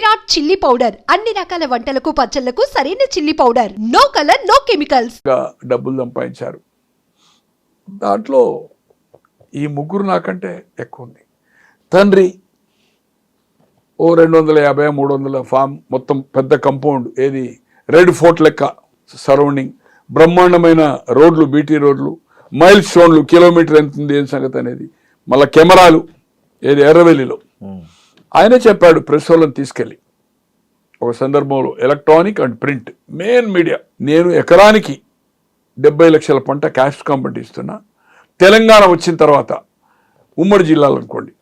Virat chilli powder అన్ని రకాల వంటలకు పచ్చళ్లకు సరైన chilli powder. No colour no chemicals. డబ్బులు సంపాదించారు. దాంట్లో ఈ ముగ్గురు నాకంటే ఎక్కువ ఉంది. తండ్రి ఓ 250 300 ఫామ్, మొత్తం పెద్ద కంపౌండ్, ఏది రెడ్ ఫోర్ట్ లెక్క సరౌండింగ్, బ్రహ్మాండమైన రోడ్లు, బీటీ రోడ్లు, మైల్ స్టోన్లు, కిలోమీటర్ ఎంత ఉంది ఏం సంగతి అనేది, మళ్ళీ కెమెరాలు, ఏది ఎర్రవెల్లిలో. ఆయనే చెప్పాడు ప్రెస్ వాళ్ళని తీసుకెళ్ళి ఒక సందర్భంలో, electronic and print main media, నేను ఎకరానికి 70 లక్షల పంట క్యాష్ కాంపౌండ్ ఇస్తున్నా. తెలంగాణ వచ్చిన తర్వాత ఉమ్మడి జిల్లాలు అనుకోండి,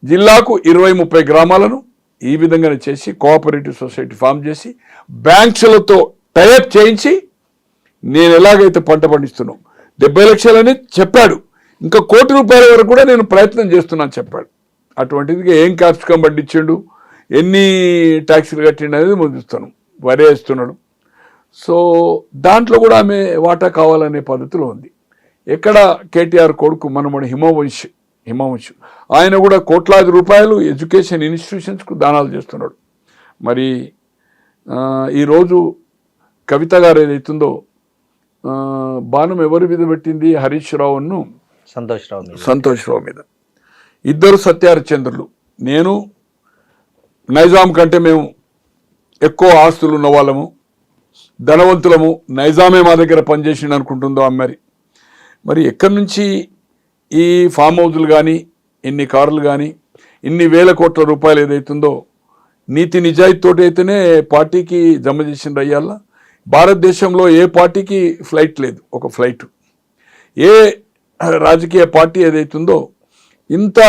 జిల్లాకు 20-30 గ్రామాలను ఈ విధంగానే చేసి కోఆపరేటివ్ సొసైటీ ఫామ్ చేసి బ్యాంక్స్లతో టైఅప్ చేయించి నేను ఎలాగైతే పంట పండిస్తున్నాను 70 లక్షలని చెప్పాడు. ఇంకా ₹1 కోటి వరకు కూడా నేను ప్రయత్నం చేస్తున్నాను చెప్పాడు. అటువంటిది ఏం క్యాప్సికం పండించిండు, ఎన్ని ట్యాక్సీలు కట్టిండు అనేది ముందుస్తాను, వరి వేస్తున్నాడు. సో దాంట్లో కూడా ఆమె వాటా కావాలనే పద్ధతిలో ఉంది. ఎక్కడ కేటీఆర్ కొడుకు మనమడు హిమవంశ్ ఆయన కూడా కోట్లాది రూపాయలు ఎడ్యుకేషన్ ఇన్స్టిట్యూషన్స్కు దానాలు చేస్తున్నాడు. మరి ఈరోజు కవిత గారు ఏదైతుందో బాణం ఎవరి మీద పెట్టింది, హరీష్ రావును సంతోష్ రావు మీద. ఇద్దరు సత్యహరిశ్చంద్రులు. నేను నైజాం కంటే మేము ఎక్కువ ఆస్తులు ఉన్న వాళ్ళము, ధనవంతులము, నైజామే మా దగ్గర పనిచేసిండు అనుకుంటుందో అమ్మారి. మరి ఎక్కడి నుంచి ఈ ఫామ్ హౌజులు కానీ, ఇన్ని కార్లు కానీ, ఇన్ని వేల కోట్ల రూపాయలు ఏదైతుందో నీతి నిజాయితీతోటి అయితేనే పార్టీకి జమ చేసిండ్రు. అయ్యాల భారతదేశంలో ఏ పార్టీకి ఫ్లైట్ లేదు, ఒక ఫ్లైట్. ఏ రాజకీయ పార్టీ ఏదైతుందో ఇంత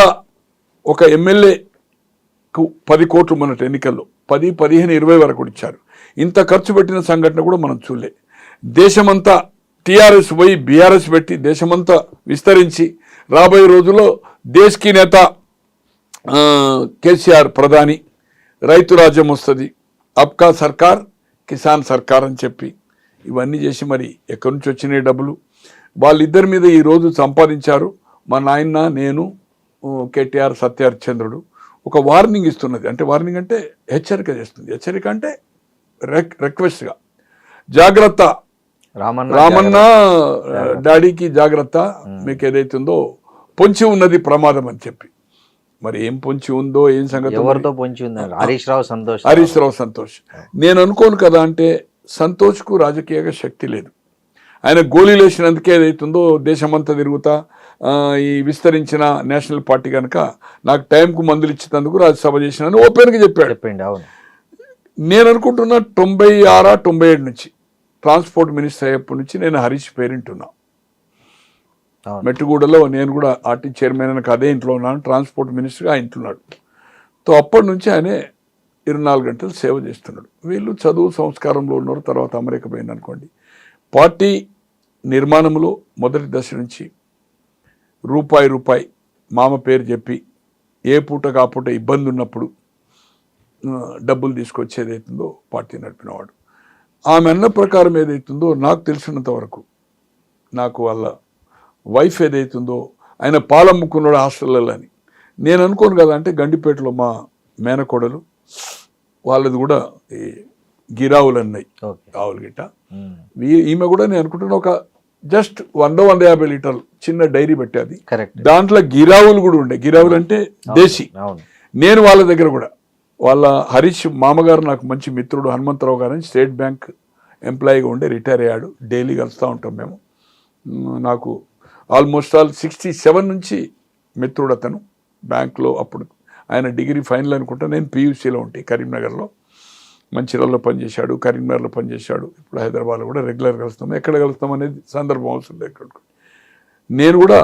ఒక ఎమ్మెల్యేకు 10 కోట్లు మొన్నటి ఎన్నికల్లో 10, 15, 20 వరకు ఇచ్చారు. ఇంత ఖర్చు పెట్టిన సంఘటన కూడా మనం చూడలే. దేశమంతా టీఆర్ఎస్ పోయి బీఆర్ఎస్ పెట్టి దేశమంతా విస్తరించి రాబోయే రోజుల్లో దేశ్కి నేత కేసీఆర్ ప్రధాని, రైతు రాజ్యం వస్తుంది, అబ్కా సర్కార్ కిసాన్ సర్కార్ అని చెప్పి ఇవన్నీ చేసి మరి ఎక్కడి నుంచి వచ్చినాయి డబ్బులు వాళ్ళిద్దరి మీద ఈరోజు సంపాదించారు. మా నాయన, నేను, కేటీఆర్, సత్యహరిశ్చంద్రుడు ఒక వార్నింగ్ ఇస్తున్నది. అంటే వార్నింగ్ అంటే హెచ్చరిక చేస్తుంది. హెచ్చరిక అంటే రిక్వెస్ట్గా, జాగ్రత్త రామన్న డాడీకి జాగ్రత్త, మీకు ఏదైతుందో పొంచి ఉన్నది ప్రమాదం అని చెప్పి. మరి ఏం పొంచి ఉందో ఏం సంగతి, ఎవరితో పొంచి ఉందో హరీష్ రావు సంతోష్. నేను అనుకోను కదా, అంటే సంతోష్కు రాజకీయ శక్తి లేదు. ఆయన గోళీలు వేసినందుకే ఏదైతుందో దేశమంతా తిరుగుతా ఈ విస్తరించిన నేషనల్ పార్టీ కనుక నాకు టైంకు మందులు ఇచ్చినందుకు రాజ్యసభ చేసినాను ఓపెన్గా చెప్పాడు. అవును. నేను అనుకుంటున్నా 96, 97 నుంచి ట్రాన్స్పోర్ట్ మినిస్టర్ అయ్యేప్పటి నుంచి నేను హరీష్ పేరెంట్ ఉన్నా. మెట్టుగూడలో నేను కూడా ఆర్టీ చైర్మన్ అని అదే ఇంట్లో ఉన్నాను, ట్రాన్స్పోర్ట్ మినిస్టర్గా ఆ ఇంట్లోన్నాడు. తో అప్పటి నుంచి ఆయనే 24 గంటలు సేవ చేస్తున్నాడు. వీళ్ళు చదువు సంస్కారంలో ఉన్నారు. తర్వాత అమెరికా పోయింది అనుకోండి. పార్టీ నిర్మాణంలో మొదటి దశ నుంచి రూపాయి మామ పేరు చెప్పి ఏ పూట కాపూట ఇబ్బంది ఉన్నప్పుడు డబ్బులు తీసుకొచ్చి ఏదైతుందో పార్టీ నడిపినవాడు. ఆమె అన్న ప్రకారం ఏదైతుందో నాకు తెలిసినంత వరకు, నాకు వాళ్ళ వైఫ్ ఏదైతుందో ఆయన పాలమ్ముకున్నాడు హాస్టల్లో అని నేను అనుకోను కదా. అంటే గండిపేటలో మా మేనకోడలు వాళ్ళది కూడా ఈ గిరావులు అన్నాయి, ఆవులు గిట్ట. ఈమె కూడా నేను అనుకుంటున్నా ఒక జస్ట్ 100-150 లీటర్లు చిన్న డైరీ పెట్టేది. దాంట్లో గిరావులు కూడా ఉండే. గిరావులు అంటే దేశీ. నేను వాళ్ళ దగ్గర కూడా, వాళ్ళ హరీష్ మామగారు నాకు మంచి మిత్రుడు హనుమంతరావు గారు అని స్టేట్ బ్యాంక్ ఎంప్లాయీగా ఉండే, రిటైర్ అయ్యాడు. డైలీ కలుస్తూ ఉంటాం మేము. నాకు ఆల్మోస్ట్ 67 నుంచి మిత్రుడు అతను. బ్యాంక్లో అప్పుడు ఆయన డిగ్రీ ఫైనల్ అనుకుంటా, నేను పీయూసీలో ఉంటే కరీంనగర్లో, మంచిర్యాలలో పనిచేశాడు, కరీంనగర్లో పనిచేశాడు. ఇప్పుడు హైదరాబాద్లో కూడా రెగ్యులర్ కలుస్తాం. ఎక్కడ కలుస్తాం అనేది సందర్భం అవసరం లేదు. నేను కూడా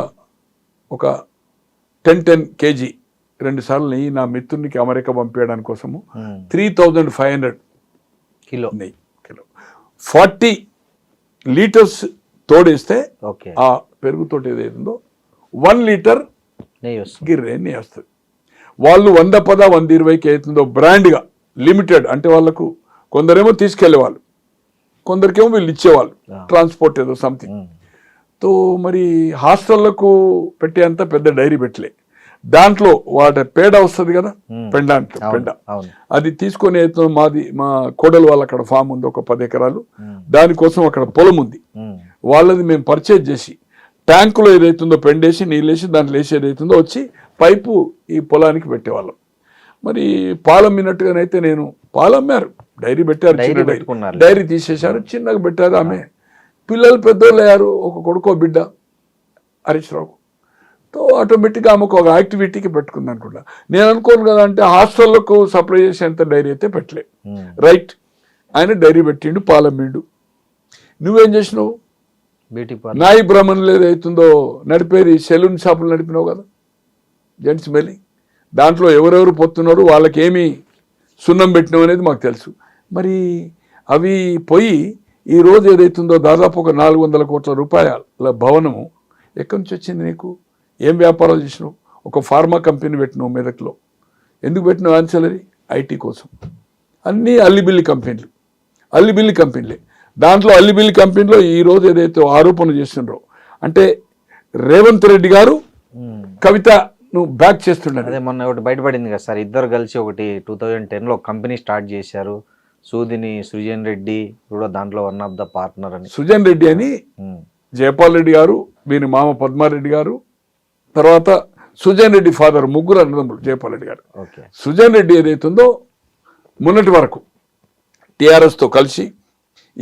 ఒక 10 kg 2 సార్లు నెయ్యి నా మిత్రునికి అమెరికా పంపించడానికి కోసము 3500 కిలో నెయ్యి, 40 లీటర్స్ తోడేస్తే ఆ పెరుగుతోటి ఏదైతుందో 1 లీటర్ గిర్రే నెయ్యి వస్తుంది. వాళ్ళు 110, 120కి అవుతుందో బ్రాండ్గా లిమిటెడ్. అంటే వాళ్ళకు కొందరేమో తీసుకెళ్లే వాళ్ళు, కొందరికేమో వీళ్ళు ఇచ్చేవాళ్ళు, ట్రాన్స్పోర్ట్ ఏదో సంథింగ్. తో మరి హాస్టళ్లకు పెట్టేంత పెద్ద డైరీ పెట్టలే. దాంట్లో వాటి పేడ వస్తుంది కదా, పెండ అంటే పెండ, అవును. అది తీసుకొని మా కోడలు వాళ్ళ అక్కడ ఫామ్ ఉంది, ఒక 10 ఎకరాలు. దానికోసం అక్కడ పొలం ఉంది, వాళ్ళది మేము పర్చేజ్ చేసి ట్యాంకులో ఏదైతుందో పెండేసి నీళ్ళేసి దాంట్లో వేసి ఏదైతుందో వచ్చి పైపు ఈ పొలానికి పెట్టేవాళ్ళం. మరి పాలమ్మినట్టుగానైతే నేను పాలమ్మారు, డైరీ పెట్టారు, చిన్న డైరీ తీసేశారు, చిన్నగా పెట్టారు. ఆమె పిల్లలు పెద్దోళ్ళు అయ్యారు, ఒక కొడుకో బిడ్డ హరీష్ రావు. తో ఆటోమేటిక్గా ఆమెకు ఒక యాక్టివిటీకి పెట్టుకుంది అనుకుంటా. నేను అనుకోను కదా, అంటే హాస్టల్లకు సప్లై చేసేంత డైరీ అయితే పెట్టలే. రైట్, ఆయన డైరీ పెట్టిండు, పాలమ్మిండు. నువ్వేం చేసినావు? బ్యూటీ నాయి బ్రాహ్మణులు ఏదైతుందో నడిపేది సెలూన్ షాపులు నడిపినావు కదా, జెంట్స్ మెల్లి. దాంట్లో ఎవరెవరు పొత్తున్నారు, వాళ్ళకి ఏమి సున్నం పెట్టినావు అనేది మాకు తెలుసు. మరి అవి పోయి ఈరోజు ఏదైతుందో దాదాపు ఒక 400 కోట్ల రూపాయల భవనము ఎక్కడి నుంచి వచ్చింది నీకు? ఏం వ్యాపారాలు చేసినావు? ఒక ఫార్మా కంపెనీ పెట్టినావు మెదక్లో. ఎందుకు పెట్టినావు? ఆన్సలరీ ఐటీ కోసం. అన్నీ అల్లిబిల్లి కంపెనీలే. దాంట్లో అల్లిబిల్లి కంపెనీలో ఈరోజు ఏదైతే ఆరోపణలు చేస్తున్నారో, అంటే రేవంత్ రెడ్డి గారు కవితను బ్యాక్ చేస్తున్నారు. అదే మొన్న ఒకటి బయటపడింది కదా సార్, ఇద్దరు కలిసి ఒకటి 2010లో కంపెనీ స్టార్ట్ చేశారు. సుజన్ రెడ్డి కూడా దాంట్లో వన్ ఆఫ్ ద పార్ట్నర్ అని. సుజన్ రెడ్డి అని జయపాల్ రెడ్డి గారు, వీరి మామ పద్మారెడ్డి గారు, తర్వాత సుజన్ రెడ్డి ఫాదర్, ముగ్గురు అన్నదమ్ములు జయపాల్ రెడ్డి గారు. సుజన్ రెడ్డి ఏదైతుందో మొన్నటి వరకు టిఆర్ఎస్తో కలిసి,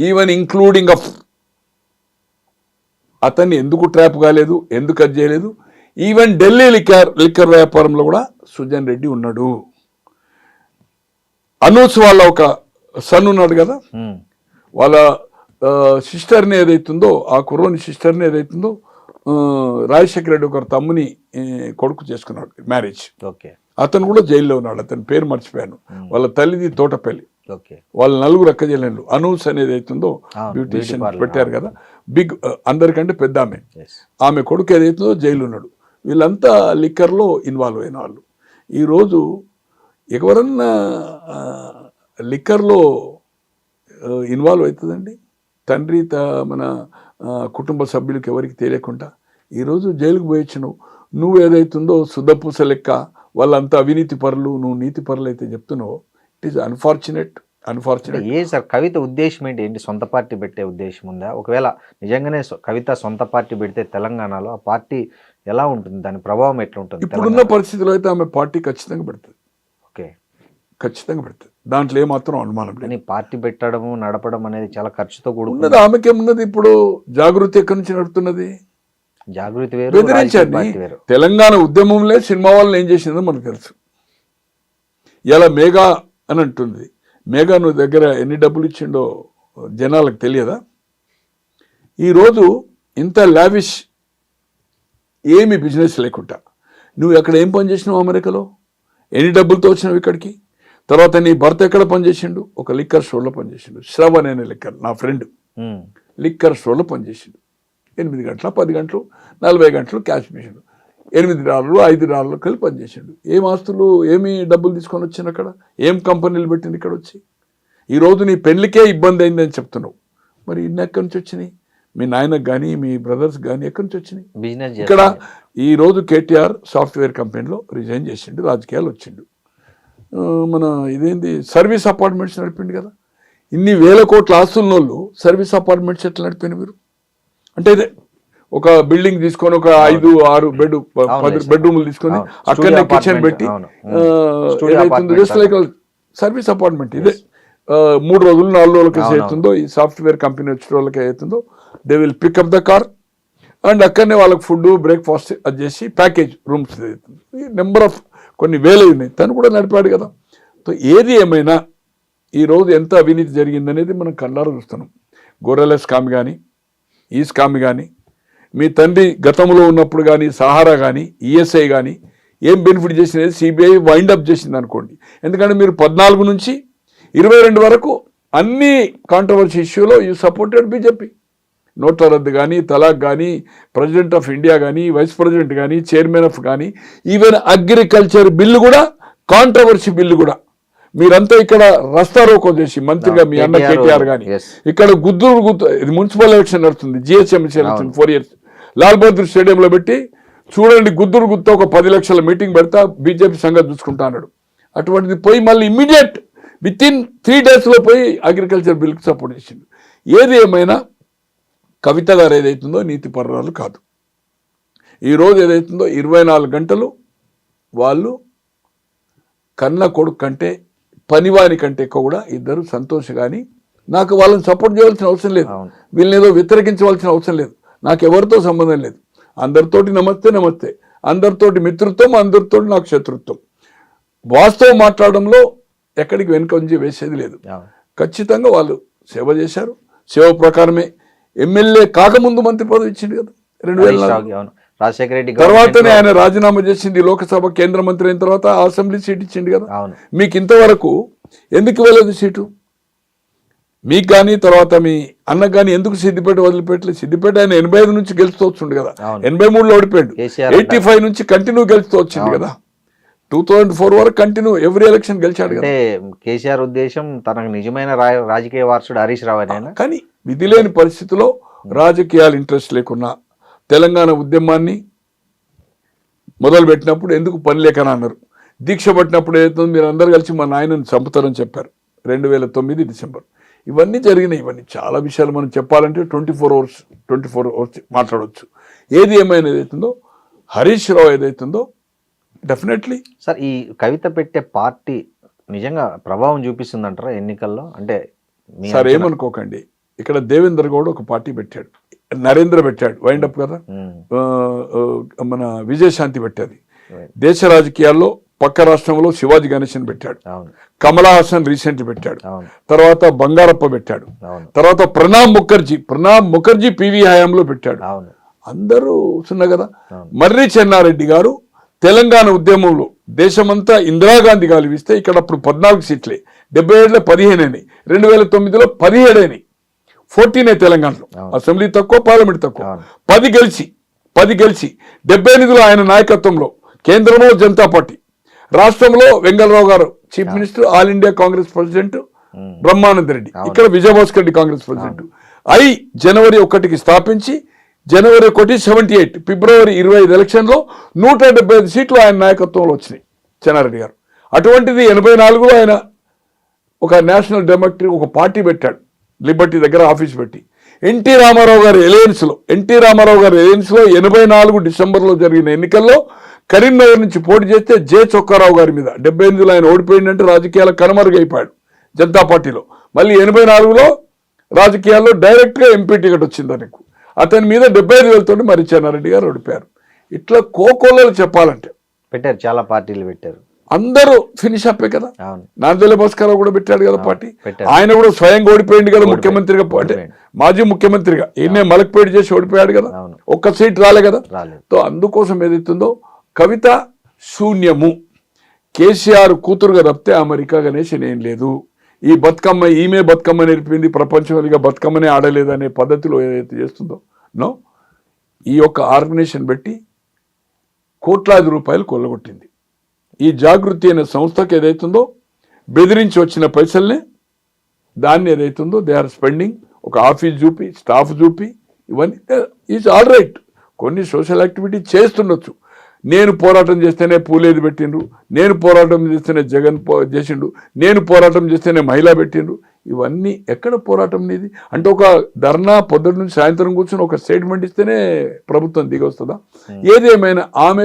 ఈవెన్ ఇంక్లూడింగ్ ఆఫ్ అతన్ని ఎందుకు ట్రాప్ కాలేదు, ఎందుకు అది చేయలేదు, ఈవెన్ ఢిల్లీ లిక్కర్ వ్యాపారంలో కూడా సుజన్ రెడ్డి ఉన్నాడు. అనూస్ వాళ్ళ ఒక సన్ ఉన్నాడు కదా, వాళ్ళ సిస్టర్ని ఏదైతుందో, ఆ కుర్రోని సిస్టర్ని ఏదైతుందో రాజశేఖర రెడ్డి ఒక తమ్ముని కొడుకు చేసుకున్నాడు మ్యారేజ్. అతను కూడా జైల్లో ఉన్నాడు. అతని పేరు మర్చిపోయాను. వాళ్ళ తల్లిది తోటపల్లి. వాళ్ళ 4 అక్క చెల్లెళ్ళు. అనూస్ అనేది అవుతుందో బ్యూటీషియన్ పెట్టారు కదా, బిగ్, అందరికంటే పెద్ద ఆమె కొడుకు ఏదైతుందో జైలు ఉన్నాడు. వీళ్ళంతా లిక్కర్లో ఇన్వాల్వ్ అయిన వాళ్ళు. ఈరోజు ఎవరన్నా లిక్కర్లో ఇన్వాల్వ్ అవుతుందండి? తండ్రి మన కుటుంబ సభ్యులకి ఎవరికి తెలియకుండా ఈరోజు జైలుకు పోయొచ్చినావు. నువ్వు ఏదైతుందో శుద్ధపూస లెక్క వాళ్ళంతా అవినీతి పరులు, నువ్వు నీతి పరులు అయితే చెప్తున్నావు. It is unfortunate. ఏ సార్ కవిత ఉద్దేశం ఏంటి? సొంత పార్టీ పెట్టే ఉద్దేశం ఉందా? ఒకవేళ నిజంగానే కవిత సొంత పార్టీ పెడితే తెలంగాణలో ఆ పార్టీ ఎలా ఉంటుంది, దాని ప్రభావం ఎట్లా ఉంటుంది? ఇప్పుడున్న పరిస్థితుల్లో అయితే ఆమె పార్టీ ఖచ్చితంగా పెడుతుంది. ఖచ్చితంగా పెడుతుంది, దాంట్లో ఏమాత్రం అనుమానం లేదు. పార్టీ పెట్టడం, నడపడం అనేది చాలా ఖర్చుతో కూడుకున్నది. ఆమెకేమున్నది? ఇప్పుడు జాగృతి ఎక్కడి నుంచి నడుపుతున్నది? జాగృతి వేరు, బెదిరించండి. తెలంగాణ ఉద్యమంలో సినిమా వాళ్ళని ఏం చేసిందో మనకు తెలుసు. ఇలా మేఘా అని అంటుంది. మేఘా నువ్వు దగ్గర ఎన్ని డబ్బులు ఇచ్చిండో జనాలకు తెలియదా? ఈరోజు ఇంత లావిష్ ఏమి బిజినెస్ లేకుండా నువ్వు ఎక్కడ ఏం పని చేసినావు? అమెరికాలో ఎన్ని డబ్బులతో వచ్చినావు ఇక్కడికి? తర్వాత నీ భర్త ఎక్కడ పనిచేసిండు? ఒక లిక్కర్ స్టోర్లో పనిచేసిండు. శ్రవణ్ అనే లిక్కర్, నా ఫ్రెండ్, లిక్కర్ స్టోర్లో పనిచేసిండు. 8 గంటల 10 గంటలు 40 గంటలు క్యాష్ మిషన్, $8 $5 కలిసి పనిచేసిండు. ఏం ఆస్తులు, ఏమి డబ్బులు తీసుకొని వచ్చింది అక్కడ? ఏం కంపెనీలు పెట్టింది ఇక్కడ వచ్చి? ఈరోజు నీ పెళ్లికే ఇబ్బంది అయిందని చెప్తున్నావు. మరి ఇన్ని ఎక్కడి నుంచి వచ్చినాయి? మీ నాయనకు కానీ మీ బ్రదర్స్ కానీ ఎక్కడి నుంచి వచ్చినాయి? ఇక్కడ ఈరోజు కేటీఆర్ సాఫ్ట్వేర్ కంపెనీలో రిజైన్ చేసిండు, రాజకీయాలు వచ్చిండు. మన ఇదేంది సర్వీస్ అపార్ట్మెంట్స్ నడిపిండు కదా. ఇన్ని వేల కోట్ల ఆస్తున్నోళ్ళు సర్వీస్ అపార్ట్మెంట్స్ ఎట్లా నడిపోయిన మీరు? అంటే ఇదే ఒక బిల్డింగ్ తీసుకొని ఒక 5-6 బెడ్రూమ్లు తీసుకొని అక్కడనే కిచెన్ పెట్టి సర్వీస్ అపార్ట్మెంట్. ఇదే 3 రోజులు 4 రోజులకి అవుతుందో ఈ సాఫ్ట్వేర్ కంపెనీ వచ్చిన వాళ్ళకి అవుతుందో, they will pick up the car and అక్కడనే వాళ్ళకి ఫుడ్ బ్రేక్ఫాస్ట్ అది చేసి ప్యాకేజ్ రూమ్స్ అవుతుంది. నెంబర్ ఆఫ్ కొన్ని వేలు ఉన్నాయి. తను కూడా నడిపాడు కదా. సో ఏది ఏమైనా ఈరోజు ఎంత అవినీతి జరిగిందనేది మనం కళ్ళారా చూస్తున్నాం. గొర్రెల స్కామ్ కానీ, ఈ స్కామ్ కానీ, మీ తండ్రి గతంలో ఉన్నప్పుడు కానీ, సహారా కానీ, ఈఎస్ఐ కానీ ఏం బెనిఫిట్ చేసినది సిబిఐ వైండప్ చేసింది అనుకోండి. ఎందుకంటే మీరు 14 నుంచి 22 వరకు అన్ని కాంట్రవర్సీ ఇష్యూలో యూ సపోర్టెడ్ బీజేపీ. నోట్ల రద్దు కానీ, తలాక్ కానీ, ప్రెసిడెంట్ ఆఫ్ ఇండియా కానీ, వైస్ ప్రెసిడెంట్ కానీ, చైర్మన్ ఆఫ్ కానీ, ఈవెన్ అగ్రికల్చర్ బిల్లు కూడా, కాంట్రవర్సీ బిల్లు కూడా మీరంతా ఇక్కడ రస్తా రోకో చేసి మంత్రిగా మీ అన్న కేటీఆర్ కానీ ఇక్కడ గుద్దు ఇది మున్సిపల్ ఎలక్షన్ నడుస్తుంది, GHMC election 4 years Lal Bahadur స్టేడియంలో పెట్టి చూడండి గుద్దురు గుత్త ఒక 10 లక్షల మీటింగ్ పెడతా బీజేపీ సంగతి చూసుకుంటా అన్నాడు. అటువంటిది పోయి మళ్ళీ ఇమ్మీడియట్ విత్ ఇన్ 3 daysలో పోయి అగ్రికల్చర్ బిల్కి సపోర్ట్ చేసిండు. ఏది ఏమైనా కవిత గారు ఏదైతుందో నీతి పర్రాలు కాదు. ఈరోజు ఏదైతుందో 24 గంటలు వాళ్ళు కన్న కొడుకు కంటే పనివాని కంటే ఎక్కువ కూడా ఇద్దరు సంతోష్ కానీ నాకు వాళ్ళని సపోర్ట్ చేయాల్సిన అవసరం లేదు, వీళ్ళని ఏదో వ్యతిరేకించవలసిన అవసరం లేదు, నాకు ఎవరితో సంబంధం లేదు. అందరితోటి నమస్తే నమస్తే, అందరితోటి మిత్రుత్వం, అందరితోటి నాకు శత్రుత్వం. వాస్తవం మాట్లాడడంలో ఎక్కడికి వెనుకంజి వేసేది లేదు. ఖచ్చితంగా వాళ్ళు సేవ చేశారు, సేవ ప్రకారమే ఎమ్మెల్యే కాకముందు మంత్రి పదవి ఇచ్చింది కదా 2004. రాజశేఖర రెడ్డి తర్వాతనే ఆయన రాజీనామా చేసింది, లోక్సభ కేంద్ర మంత్రి అయిన తర్వాత అసెంబ్లీ సీట్ ఇచ్చింది కదా. మీకు ఇంతవరకు ఎందుకు వెళ్ళదు సీటు? మీకు కానీ తర్వాత మీ అన్నకు కానీ ఎందుకు సిద్దిపేట వదిలిపెట్టలేదు? సిద్దిపేట ఆయన 85 నుంచి గెలుస్తూ వచ్చిండు కదా, 83లో ఓడిపోయాడు, 85 నుంచి కంటిన్యూ గెలుస్తూ వచ్చింది కదా, 2004 వరకు కంటిన్యూ ఎవ్రీ ఎలక్షన్ గెలిచాడు కదా. కేసీఆర్ ఉద్దేశం తనకు నిజమైన రాజకీయ వారసుడు హరీష్ రావు అని. కానీ విధి లేని పరిస్థితిలో రాజకీయాలు ఇంట్రెస్ట్ లేకున్నా తెలంగాణ ఉద్యమాన్ని మొదలు పెట్టినప్పుడు ఎందుకు పని లేకని అన్నారు. దీక్ష పట్టినప్పుడు ఏదైతుందో మీరు అందరు కలిసి మా నాయనని చంపుతారని చెప్పారు 2009 డిసెంబర్. ఇవన్నీ జరిగినాయి. ఇవన్నీ చాలా విషయాలు మనం చెప్పాలంటే 24 అవర్స్ మాట్లాడవచ్చు. ఏది ఏమైనా ఏదైతుందో హరీష్ రావు ఏదైతుందో డెఫినెట్లీ సార్ ఈ కవిత పెట్టే పార్టీ నిజంగా ప్రభావం చూపిస్తుందంటారా ఎన్నికల్లో? అంటే సార్ ఏమనుకోకండి, ఇక్కడ దేవేంద్ర గౌడ్ ఒక పార్టీ పెట్టాడు, నరేంద్ర పెట్టాడు, వైండప్ కదా, మన విజయశాంతి పెట్టాది. దేశ రాజకీయాల్లో పక్క రాష్ట్రంలో శివాజీ గణేశన్ పెట్టాడు, కమలా హాసన్ రీసెంట్ పెట్టాడు, తర్వాత బంగారప్ప పెట్టాడు, తర్వాత ప్రణబ్ ముఖర్జీ పివి హయాంలో పెట్టాడు. అందరూ సున్నా కదా. మర్రి చెన్నారెడ్డి గారు తెలంగాణ ఉద్యమంలో దేశమంతా ఇందిరాగాంధీ గాలివిస్తే ఇక్కడ అప్పుడు 14 సీట్లే, 77లో 15 2009లో 17 14 తెలంగాణలో, అసెంబ్లీ తక్కువ పార్లమెంట్ తక్కువ, 10 గెలిచి 78లో ఆయన నాయకత్వంలో కేంద్రంలో జనతా పార్టీ, రాష్ట్రంలో వెంగళరావు గారు chief minister, all India Congress president Brahmananda Reddy, ఇక్కడ విజయభాస్కర్ రెడ్డి కాంగ్రెస్ ప్రెసిడెంట్ జనవరి 1కి స్థాపించి జనవరి 1 78 ఫిబ్రవరి 25 ఎలక్షన్లో 175 సీట్లు ఆయన నాయకత్వంలో వచ్చినాయి చెన్నారెడ్డి గారు. అటువంటిది 84లో ఆయన ఒక నేషనల్ డెమోక్రటిక్ ఒక పార్టీ పెట్టాడు, లిబర్టీ దగ్గర ఆఫీస్ పెట్టి. ఎన్టీ రామారావు గారి ఎలయన్స్లో 84 డిసెంబర్లో జరిగిన ఎన్నికల్లో కరీంనగర్ నుంచి పోటీ చేస్తే జె చొక్కారావు గారి మీద 78లో ఆయన ఓడిపోయిందంటే రాజకీయాల కనుమరుగైపోయాడు జనతా పార్టీలో. మళ్ళీ 84లో రాజకీయాల్లో డైరెక్ట్గా ఎంపీ టికెట్ వచ్చింది ఆయనకు. అతని మీద 75 వేలతో మరి చెన్నారెడ్డి గారు ఓడిపోయారు. ఇట్లా కోకోళ్ళు చెప్పాలంటే పెట్టారు, చాలా పార్టీలు పెట్టారు, అందరూ ఫినిష్ అప్పే కదా. నాందెల్ల భాస్కరరావు కూడా పెట్టాడు కదా పార్టీ, ఆయన కూడా స్వయంగా ఓడిపోయింది కదా ముఖ్యమంత్రిగా, అంటే మాజీ ముఖ్యమంత్రిగా ఈయనే మలక్పేట చేసి ఓడిపోయాడు కదా, ఒక్క సీట్ రాలే కదా. సో అందుకోసం ఏదైతుందో కవిత శూన్యము, కేసీఆర్ కూతురుగా తప్పితే అమెరికా గణేష్ ఏం లేదు. ఈ బతుకమ్మ ఈమె బతుకమ్మ నేర్పింది, ప్రపంచంగా బతుకమ్మనే ఆడలేదనే పద్ధతిలో ఏదైతే చేస్తుందో నో, ఈ యొక్క ఆర్గనైజేషన్ పెట్టి కోట్లాది రూపాయలు కొల్లగొట్టింది. ఈ జాగృతి అనే సంస్థకు ఏదైతుందో బెదిరించి వచ్చిన పైసల్ని దాన్ని ఏదైతుందో దే ఆర్ స్పెండింగ్, ఒక ఆఫీస్ చూపి స్టాఫ్ చూపి ఇవన్నీ ఈజ్ ఆల్ రైట్. కొన్ని సోషల్ యాక్టివిటీ చేస్తుండొచ్చు. నేను పోరాటం చేస్తేనే పూలేది పెట్టిండ్రు, నేను పోరాటం చేస్తేనే జగన్ చేసిండు, నేను పోరాటం చేస్తేనే మహిళ పెట్టిండ్రు, ఇవన్నీ ఎక్కడ పోరాటం నీది? అంటే ఒక ధర్నా పొద్దున్న నుంచి సాయంత్రం కూర్చొని ఒక స్టేట్మెంట్ ఇస్తేనే ప్రభుత్వం దిగొస్తుందా? ఏదేమైనా ఆమె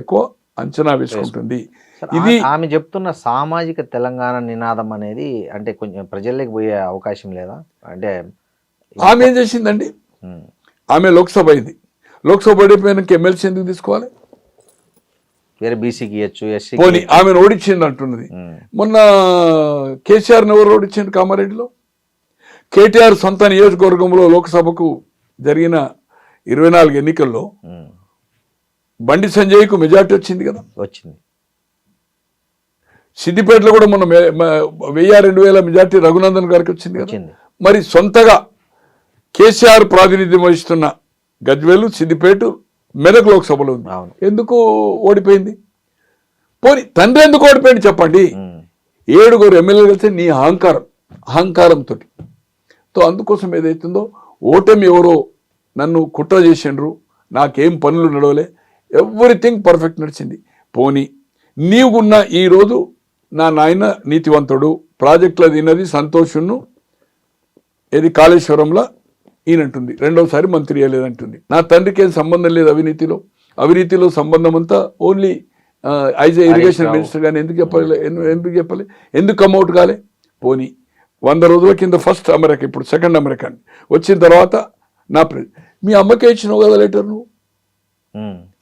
ఎక్కువ అంచనా వేసుకుంటుంది. ఇది ఆమె చెప్తున్న సామాజిక తెలంగాణ నినాదం అనేది అంటే కొంచెం ప్రజల్లోకి పోయే అవకాశం లేదా? అంటే ఆమె ఏం చేసిందండి, ఆమె లోక్సభ అయింది, లోక్సభ ఓడిపోయినాక ఎమ్మెల్సీ ఎందుకు తీసుకోవాలి? వేరే బీసీకి ఇవ్వచ్చు, ఎస్సీ పోనీ ఆమెను ఓడించింది అంటున్నది. మొన్న కేసీఆర్ని ఎవరు ఓడించింది కామారెడ్డిలో? కేటీఆర్ సొంత నియోజకవర్గంలో లోక్సభకు జరిగిన 24 ఎన్నికల్లో బండి సంజయ్కు మెజార్టీ వచ్చింది కదా, వచ్చింది. సిద్దిపేటలో కూడా మొన్న 1000-2000 మెజార్టీ రఘునందన్ గారికి వచ్చింది కదా. మరి సొంతగా కేసీఆర్ ప్రాతినిధ్యం వహిస్తున్న గజ్వేలు, సిద్దిపేట, మెదక్ లోక్సభలో ఉంది, ఎందుకు ఓడిపోయింది? పోనీ తండ్రి ఎందుకు ఓడిపోయింది చెప్పండి? 7 ఎమ్మెల్యేలు కలిసి నీ అహంకారంతో. అందుకోసం ఏదైతుందో ఓటమి ఎవరో నన్ను కుట్ర చేసిండ్రు, నాకేం పనులు నడవలే, ఎవ్రీథింగ్ పర్ఫెక్ట్ నడిచింది. పోనీ నీవున్న ఈరోజు నా నాయన నీతివంతుడు, ప్రాజెక్టులో తిన్నది సంతోషును, ఏది కాళేశ్వరంలో ఈయనంటుంది, రెండోసారి మంత్రి అయ్యలేదంటుంది. నా తండ్రికి ఏం సంబంధం లేదు అవినీతిలో సంబంధం అంతా only as a irrigation minister. కానీ ఎందుకు చెప్పాలి ఎందుకు కమ్అవుట్ కాలే? పోనీ 100 రోజుల కింద ఫస్ట్ అమెరికా, ఇప్పుడు సెకండ్ అమెరికా వచ్చిన తర్వాత మీ అమ్మకే ఇచ్చినావు కదా లెటర్, నువ్వు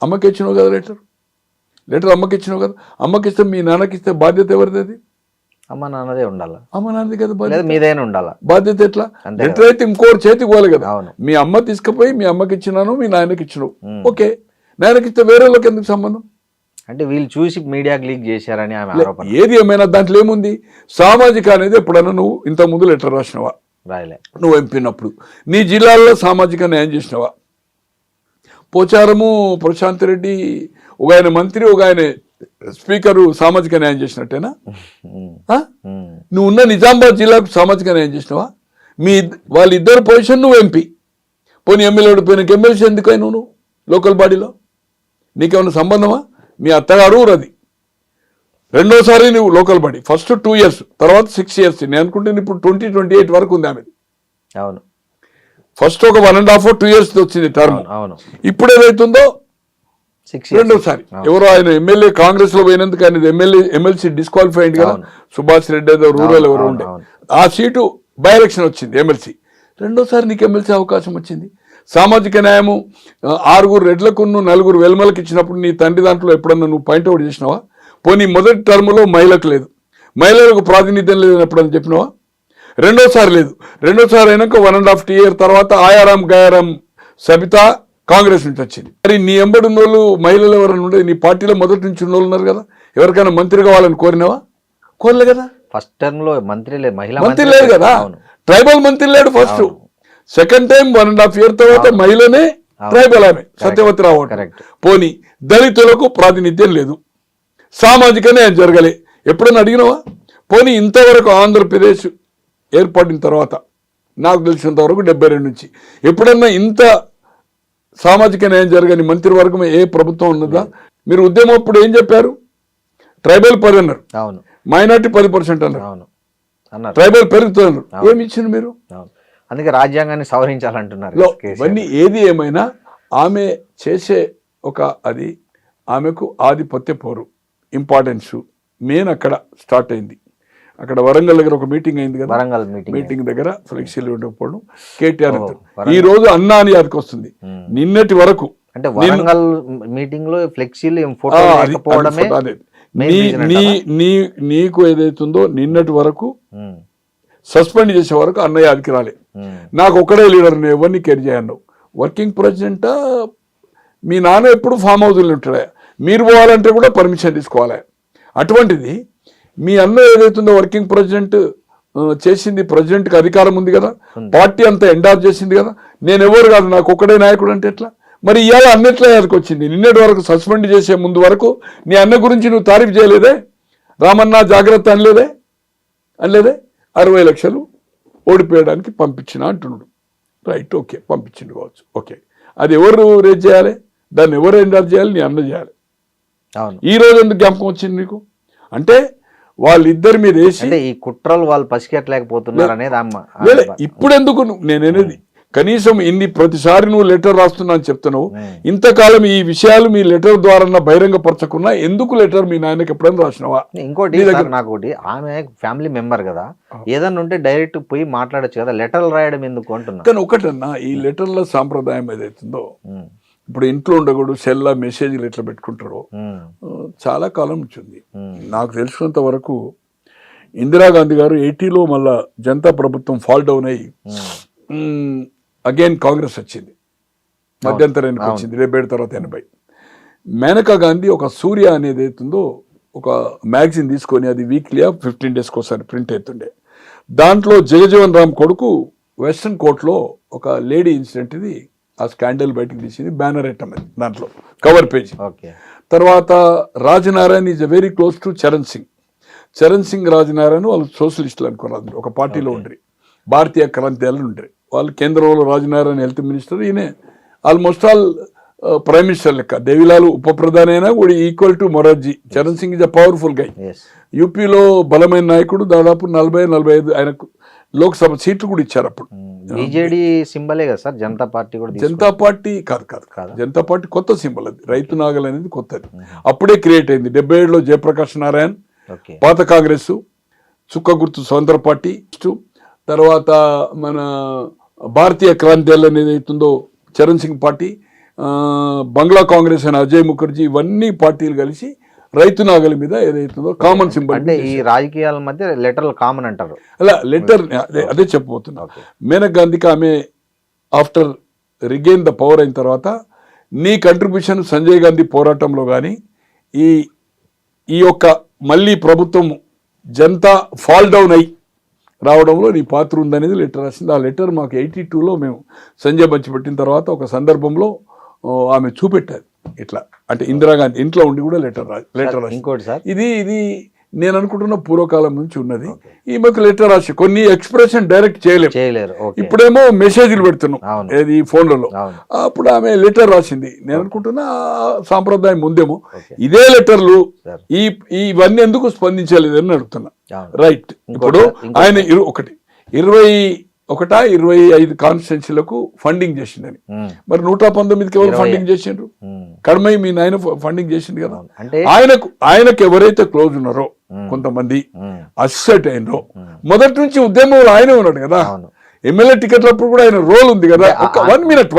అమ్మకి ఇచ్చినావు కదా లెటర్ అమ్మకి ఇచ్చినావు కదా. అమ్మకి ఇస్తే మీ నాన్నకి ఇస్తే బాధ్యత ఎవరిది? అది అమ్మ నాన్నదే ఉండాలా, అమ్మ నాన్నది కదా బాధ్యత, మీదైనా ఉండాలా బాధ్యత. ఎట్లా లెటర్ అయితే ఇంకోటి చేతికి పోవాలి కదా. మీ అమ్మ తీసుకుపోయి మీ అమ్మకి ఇచ్చినాను, మీ నాయనకి ఇచ్చినావు, ఓకే. నాయనకి ఇస్తే వేరే వాళ్ళకి ఎందుకు సంబంధం? అంటే వీళ్ళు చూసి మీడియాకి లీక్ చేశారని ఆమె ఆరోపణ. ఏది ఏమైనా దాంట్లో ఏముంది? సామాజిక అనేది ఎప్పుడన్నా నువ్వు ఇంతకుముందు లెటర్ రాసినవా? రాయలే. నువ్వు ఎంపినప్పుడు నీ జిల్లాల్లో సామాజిక న్యాయం చేసినవా? పోచారము ప్రశాంత్ రెడ్డి ఒక ఆయన మంత్రి, ఒక ఆయన స్పీకరు సామాజిక న్యాయం చేసినట్టేనా? నువ్వు ఉన్న నిజామాబాద్ జిల్లాకు సామాజిక న్యాయం చేసినవా? వాళ్ళిద్దరు పొజిషన్ నువ్వు ఎంపీ, పోనీ ఎమ్మెల్యే ఓడిపోయినాక ఎమ్మెల్సీ ఎందుకైనా నువ్వు లోకల్ బాడీలో? నీకేమైనా సంబంధమా? మీ అత్తగారు ఊరది, రెండోసారి నువ్వు లోకల్ బాడీ, ఫస్ట్ 2 years, తర్వాత 6 years. నేను అనుకుంటే ఇప్పుడు 2028 వరకు ఉంది ఆమెది. అవును, ఫస్ట్ ఒక 1.5 or 2 years వచ్చింది టర్మ్. అవును, ఇప్పుడు ఏదైతుందో రెండోసారి ఎవరో ఆయన ఎమ్మెల్యే కాంగ్రెస్ లో పోయినందుకు ఆయన ఎమ్మెల్సీ డిస్క్వాలిఫైడ్ కదా, సుభాష్ రెడ్డి ఏదో రూరల్ ఎవరో ఉండే, ఆ సీటు బై ఎలక్షన్ వచ్చింది ఎమ్మెల్సీ. రెండోసారి నీకు ఎమ్మెల్సీ అవకాశం వచ్చింది. సామాజిక న్యాయము 6 రెడ్లకు 4 వెల్మలకు ఇచ్చినప్పుడు నీ తండ్రి దాంట్లో ఎప్పుడన్నా నువ్వు పాయింట్అవుట్ చేసినావా? పోనీ మొదటి టర్మ్లో మహిళకు లేదు, మహిళలకు ప్రాతినిధ్యం లేదని ఎప్పుడన్నా చెప్పినావా? రెండోసారి లేదు. రెండోసారి అయినాక 1.5 year తర్వాత ఆయారాం గయారాం సబితా కాంగ్రెస్ నుంచి వచ్చింది. మరి నీ ఎంబడి ఉన్న వాళ్ళు మహిళలు ఎవరైనా ఉండేది? నీ పార్టీలో మొదటి నుంచి ఉన్న వాళ్ళు ఉన్నారు కదా, ఎవరికైనా మంత్రి కావాలని కోరినావా? కోరలే కదా. ఫస్ట్ టర్మ్ లో మంత్రి లేదు కదా, ట్రైబల్ మంత్రి లేడు ఫస్ట్. సెకండ్ టైం 1.5 year తర్వాత మహిళనే ట్రైబల్ ఆమె సత్యవతి రావు. పోనీ దళితులకు ప్రాతినిధ్యం లేదు, సామాజిక న్యాయం జరగలే, ఎప్పుడన్నా అడిగినావా? పోనీ ఇంతవరకు ఆంధ్రప్రదేశ్ ఏర్పడిన తర్వాత నాకు తెలిసినంత వరకు 72 నుంచి ఎప్పుడన్నా ఇంత సామాజిక న్యాయం జరగని మంత్రివర్గం ఏ ప్రభుత్వం ఉన్నదా? మీరు ఉద్యమం అప్పుడు ఏం చెప్పారు? ట్రైబల్ 10 అన్నారు, మైనార్టీ 10% అన్నారు, ట్రైబల్ పెరుగుతున్నారు. ఏమి ఇచ్చింది మీరు? అందుకే రాజ్యాంగాన్ని సవరించాలంటున్నారు. ఇవన్నీ ఏది ఏమైనా ఆమె చేసే అది ఆమెకు ఆధిపత్య పోరు ఇంపార్టెన్స్ మెయిన్ అక్కడ స్టార్ట్ అయింది. అక్కడ వరంగల్ దగ్గర ఒక మీటింగ్ అయింది కదా, వరంగల్ మీటింగ్ దగ్గర ఫ్లెక్సీలు ఉండకపోవడం కేటీఆర్ ఈ రోజు అన్నా అని యాదకి వస్తుంది. నిన్నటి వరకు అంటే వరంగల్ మీటింగ్ లో ఫ్లెక్సీలు నీకు ఏదైతుందో నిన్నటి వరకు సస్పెండ్ చేసే వరకు అన్నయ్య యాదకి రాలే. నాకు ఒక్కడే లీడర్, నేను ఎవరిని కేర్ చేయను. వర్కింగ్ ప్రెసిడెంటా మీ నాన్న ఎప్పుడు ఫామ్ హౌస్లో ఉంటాడా? మీరు పోవాలంటే కూడా పర్మిషన్ తీసుకోవాలి. అటువంటిది మీ అన్న ఏదైతుందో వర్కింగ్ ప్రెసిడెంట్ చేసింది, ప్రెసిడెంట్కి అధికారం ఉంది కదా, పార్టీ అంతా ఎండార్జ్ చేసింది కదా, నేను ఎవరు కాదు నాకు ఒక్కడే నాయకుడు అంటే ఎట్లా? మరి ఇవాళ అన్నెట్లా యాదకి వచ్చింది? నిన్నటి వరకు సస్పెండ్ చేసే ముందు వరకు నీ అన్న గురించి నువ్వు తారీఫ్ చేయలేదే? రామన్న జాగ్రత్త అనలేదే? 60 లక్షలు ఓడిపోయడానికి పంపించిన అంటున్నాడు. రైట్, ఓకే, పంపించిండు కావచ్చు, ఓకే. అది ఎవరు రేజ్ చేయాలి? దాన్ని ఎవరు ఎండార్జ్ చేయాలి? నీ అన్న చేయాలి. ఈ రోజు ఎందుకు జ్ఞాపకం వచ్చింది నీకు? అంటే వాళ్ళిద్దరి మీద వేసి ఈ కుట్రలు వాళ్ళు పసిగట్టలేకపోతున్నారు అనేది ఇప్పుడు ఎందుకు నేనేది కనీసం ఇన్ని ప్రతిసారి నువ్వు లెటర్ రాస్తున్నా అని చెప్తున్నావు, ఇంతకాలం ఈ విషయాలు మీ లెటర్ ద్వారా బహిరంగపరచకున్నా ఎందుకు లెటర్ మీ నాయనకి ఎప్పుడైనా రాసినావా? ఇంకోటి నాకు ఆమె ఫ్యామిలీ మెంబర్ కదా, ఏదన్నా ఉంటే డైరెక్ట్ పోయి మాట్లాడచ్చు కదా, లెటర్లు రాయడం ఎందుకు అంటున్నా. కానీ ఒకటన్నా ఈ లెటర్ల సాంప్రదాయం ఏదైతుందో ఇప్పుడు ఇంట్లో ఉండకూడదు, సెల్లా మెసేజ్లు ఎట్లా పెట్టుకుంటారో చాలా కాలం నుంచి నాకు తెలిసినంత వరకు. ఇందిరాగాంధీ గారు 80లో మళ్ళా జనతా ప్రభుత్వం ఫాల్ డౌన్ అయ్యి అగైన్ కాంగ్రెస్ వచ్చింది, మధ్యంతరానికి వచ్చింది 77 తర్వాత 80. మేనకా గాంధీ ఒక సూర్య అనేది అవుతుందో ఒక మ్యాగజైన్ తీసుకొని అది వీక్లీ 15 days ఒకసారి ప్రింట్ అవుతుండే. దాంట్లో జగజీవన్ రామ్ కొడుకు వెస్టర్న్ కోర్ట్లో ఒక లేడీ ఇన్సిడెంట్ ఇది ఆ స్కాండల్ బయటకు తీసింది, బ్యానర్ ఐటమ్ అది దాంట్లో కవర్ పేజ్. తర్వాత Rajanarayana is very close to Charan Singh Rajanarayana వాళ్ళు సోషలిస్టులు అనుకున్నారు, ఒక పార్టీలో ఉండ్రి, భారతీయ క్రాంతి వాళ్ళు ఉండ్రి. వాళ్ళు కేంద్రంలో రాజనారాయణ హెల్త్ మినిస్టర్, ఈయన ఆల్మోస్ట్ ఆల్ ప్రైమ్ మినిస్టర్ లెక్క. దేవిలాల్ ఉప ప్రధాని అయినా కూడా equal to Morarji. Charan Singh is a powerful guy. యూపీలో బలమైన నాయకుడు. దాదాపు 40-45 ఆయనకు లోక్సభ సీట్లు కూడా ఇచ్చారు అప్పుడు. బీజేడీ సింబలే కదా సార్ జనతా పార్టీ కూడా? జనతా పార్టీ కాదు. జనతా పార్టీ కొత్త సింబల్ అది. రైతు నాగల్ అనేది కొత్తది, అప్పుడే క్రియేట్ అయింది. 77లో జయప్రకాష్ నారాయణ్, పాత కాంగ్రెస్, చుక్క గుర్తు స్వతంత్ర పార్టీ, తర్వాత మన భారతీయ క్రాంతి దళ్ అనేది అవుతుందో చరణ్ సింగ్ పార్టీ, బంగ్లా కాంగ్రెస్ అయిన అజయ్ ముఖర్జీ, ఇవన్నీ పార్టీలు కలిసి రైతు నాగలి మీద ఏదైతుందో కామన్ సింబల్. అంటే ఈ రాజకీయాల మధ్య లెటర్లు కామన్ అంటారు. అలా లెటర్ అదే చెప్పబోతున్నా. మేనకా గాంధీకి ఆమె ఆఫ్టర్ రిగెయిన్ ద పవర్ అయిన తర్వాత, నీ కంట్రిబ్యూషన్ సంజయ్ గాంధీ పోరాటంలో కానీ ఈ యొక్క మళ్ళీ ప్రభుత్వం జనతా ఫాల్ డౌన్ అయి రావడంలో నీ పాత్ర ఉందనేది లెటర్ రాసింది. ఆ లెటర్ మాకు 82లో మేము సంజయ్ పంచిపెట్టిన తర్వాత ఒక సందర్భంలో ఆమె చూపెట్టారు. ఇట్లా అంటే ఇందిరాగాంధీ ఇంట్లో ఉండి కూడా లెటర్ రాసి. ఇంకోటి సార్, ఇది నేను అనుకుంటున్న పూర్వకాలం నుంచి ఉన్నది. ఈమెకు లెటర్ రాసి కొన్ని ఎక్స్ప్రెషన్ డైరెక్ట్ చేయలేరు. ఇప్పుడేమో మెసేజ్లు పెడుతున్నాం ఏది ఫోన్లలో. అప్పుడు ఆమె లెటర్ రాసింది. నేను అనుకుంటున్నా సాంప్రదాయం ముందేమో. ఇదే లెటర్లు ఇవన్నీ ఎందుకు స్పందించలేదని అడుగుతున్నా. రైట్. ఇప్పుడు ఆయన 25 కాన్స్టిట్యున్సీలకు ఫండింగ్ చేసిందని. మరి 119కి ఎవరు ఫండింగ్ చేసిండ్రు? కడమై మీ నాయన ఫండింగ్ చేసిండు కదా. ఆయనకు ఎవరైతే క్లోజ్ ఉన్నారో కొంతమంది అసెట్ అయినరో, మొదటి నుంచి ఉద్యమంలో ఆయనే ఉన్నాడు కదా. ఎమ్మెల్యే టికెట్లప్పుడు కూడా ఆయన రోల్ ఉంది కదా. ఒక 1 మినిట్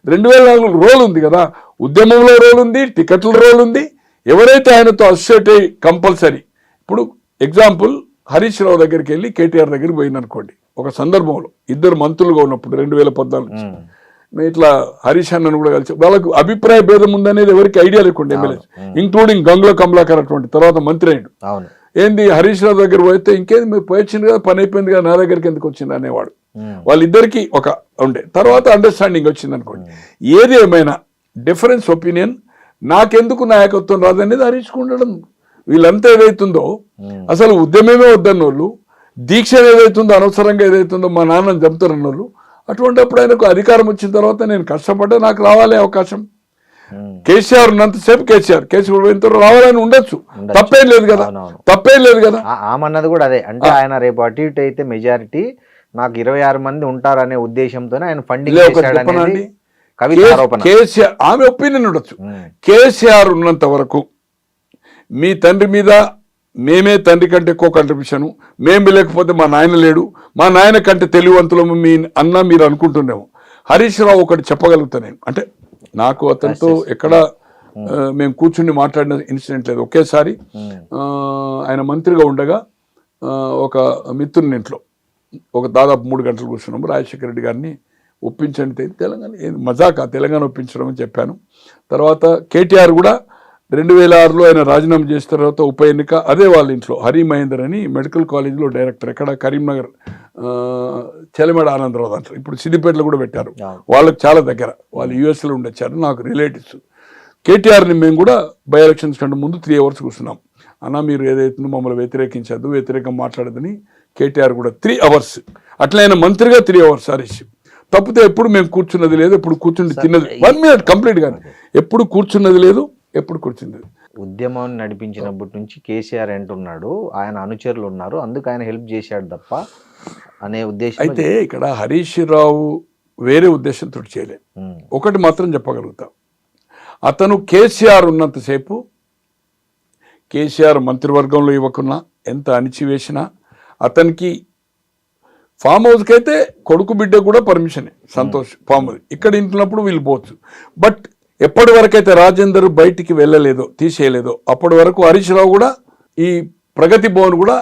2004 రోల్ ఉంది కదా. ఉద్యమంలో రోల్ ఉంది, టికెట్ల రోల్ ఉంది. ఎవరైతే ఆయనతో అసెట్ అయ్యి కంపల్సరీ. ఇప్పుడు ఎగ్జాంపుల్, హరీష్ రావు దగ్గరికి వెళ్ళి కేటీఆర్ దగ్గరికి పోయిందనుకోండి. ఒక సందర్భంలో ఇద్దరు మంత్రులుగా ఉన్నప్పుడు 2014 ఇట్లా హరీష్ అన్నను కూడా కలిసి వాళ్ళకు అభిప్రాయ భేదం ఉందనేది ఎవరికి ఐడియా లేకుండా ఎమ్మెల్యే, ఇంక్లూడింగ్ గంగుల కమలాకర్ అటువంటి తర్వాత మంత్రి అయ్యాడు. ఏంది హరీష్ రావు దగ్గర పోతే ఇంకేది మీరు పోయొచ్చింది కదా, పని అయిపోయింది కదా, నా దగ్గరికి ఎందుకు వచ్చింది అనేవాడు. వాళ్ళిద్దరికి ఒక ఉండే తర్వాత అండర్స్టాండింగ్ వచ్చింది అనుకోండి. ఏది ఏమైనా డిఫరెన్స్ ఒపీనియన్, నాకెందుకు నాయకత్వం రాదనేది హరీష్కు ఉండడం. వీళ్ళంతా ఏదైతుందో అసలు ఉద్యమమే వద్దన్న వాళ్ళు, దీక్ష ఏదైతుందో అనవసరంగా ఏదైతుందో మా నాన్నని చంపుతారన్న వాళ్ళు, అటువంటిప్పుడు ఆయనకు అధికారం వచ్చిన తర్వాత నేను కష్టపడ్డా నాకు రావాలి అవకాశం. కేసీఆర్ ఉన్నంతసేపు కేసీఆర్ పోయిన తర్వాత రావాలని ఉండొచ్చు, తప్పేం లేదు కదా. ఆమన్నది కూడా అదే. అంటే ఆయన రేపు అటు ఇటు అయితే మెజారిటీ నాకు 26 మంది ఉంటారనే ఉద్దేశంతోనే ఆయన ఫండింగ్ చేశాడనేది కేసీఆర్ ఆమె ఒపీనియన్ ఉండొచ్చు. కేసీఆర్ ఉన్నంత వరకు మీ తండ్రి మీద మేమే తండ్రి కంటే ఎక్కువ కంట్రిబ్యూషను, మేము లేకపోతే మా నాయన లేడు, మా నాయన కంటే తెలివంతులము మీ అన్న మీరు అనుకుంటున్నాము. హరీష్ రావు ఒకటి చెప్పగలుగుతా నేను, అంటే నాకు అతనితో ఎక్కడ మేము కూర్చుని మాట్లాడిన ఇన్సిడెంట్ లేదు. ఒకేసారి ఆయన మంత్రిగా ఉండగా ఒక మిత్రుని ఇంట్లో ఒక దాదాపు 3 గంటలు కూర్చున్నాము. రాజశేఖర రెడ్డి గారిని ఒప్పించండి, తెలంగాణ తెలంగాణ ఒప్పించడం అని చెప్పాను. తర్వాత కేటీఆర్ కూడా 2006లో ఆయన రాజీనామా చేసిన తర్వాత ఉప ఎన్నిక అదే వాళ్ళ ఇంట్లో హరి మహేందర్ అని మెడికల్ కాలేజ్లో డైరెక్టర్, ఎక్కడ కరీంనగర్ చెలమేడ ఆనందరావు దాంట్లో, ఇప్పుడు సిద్దిపేటలో కూడా పెట్టారు. వాళ్ళకి చాలా దగ్గర, వాళ్ళు యూఎస్లో ఉండొచ్చారు, నాకు రిలేటివ్స్. కేటీఆర్ని మేము కూడా బై ఎలక్షన్స్ కంటే ముందు 3 hours కూర్చున్నాం. అన్న మీరు ఏదైతుందో మమ్మల్ని వ్యతిరేకించద్దు, వ్యతిరేకం మాట్లాడదని కేటీఆర్ కూడా 3 hours. అట్లా ఆయన మంత్రిగా 3 hours హరీష్. తప్పితే ఎప్పుడు మేము కూర్చున్నది లేదు, ఎప్పుడు కూర్చుండి తిన్నది 1 minute కంప్లీట్గా, ఎప్పుడు కూర్చున్నది లేదు, ఎప్పుడు కూర్చుంది. ఉద్యమాన్ని నడిపించినప్పటి నుంచి కేసీఆర్ అంటున్నాడు ఆయన అనుచరులు ఉన్నారు, అందుకు ఆయన హెల్ప్ చేశాడు తప్ప అనే ఉద్దేశం. అయితే ఇక్కడ హరీష్ రావు వేరే ఉద్దేశంతో చేయలేదు. ఒకటి మాత్రం చెప్పగలుగుతా, అతను కేసీఆర్ ఉన్నంతసేపు, కేసీఆర్ మంత్రివర్గంలో ఇవ్వకున్నా, ఎంత అణిచివేసినా, అతనికి ఫామ్ హౌస్కి అయితే కొడుకు బిడ్డ కూడా పర్మిషనే, సంతోష్ ఫామ్ హౌస్ ఇక్కడ ఇంటున్నప్పుడు వీళ్ళు పోవచ్చు. బట్ ఎప్పటి వరకైతే రాజేందర్ బయటికి వెళ్ళలేదో, తీసేయలేదో, అప్పటి వరకు హరీష్ రావు కూడా ఈ ప్రగతి భవన్ కూడా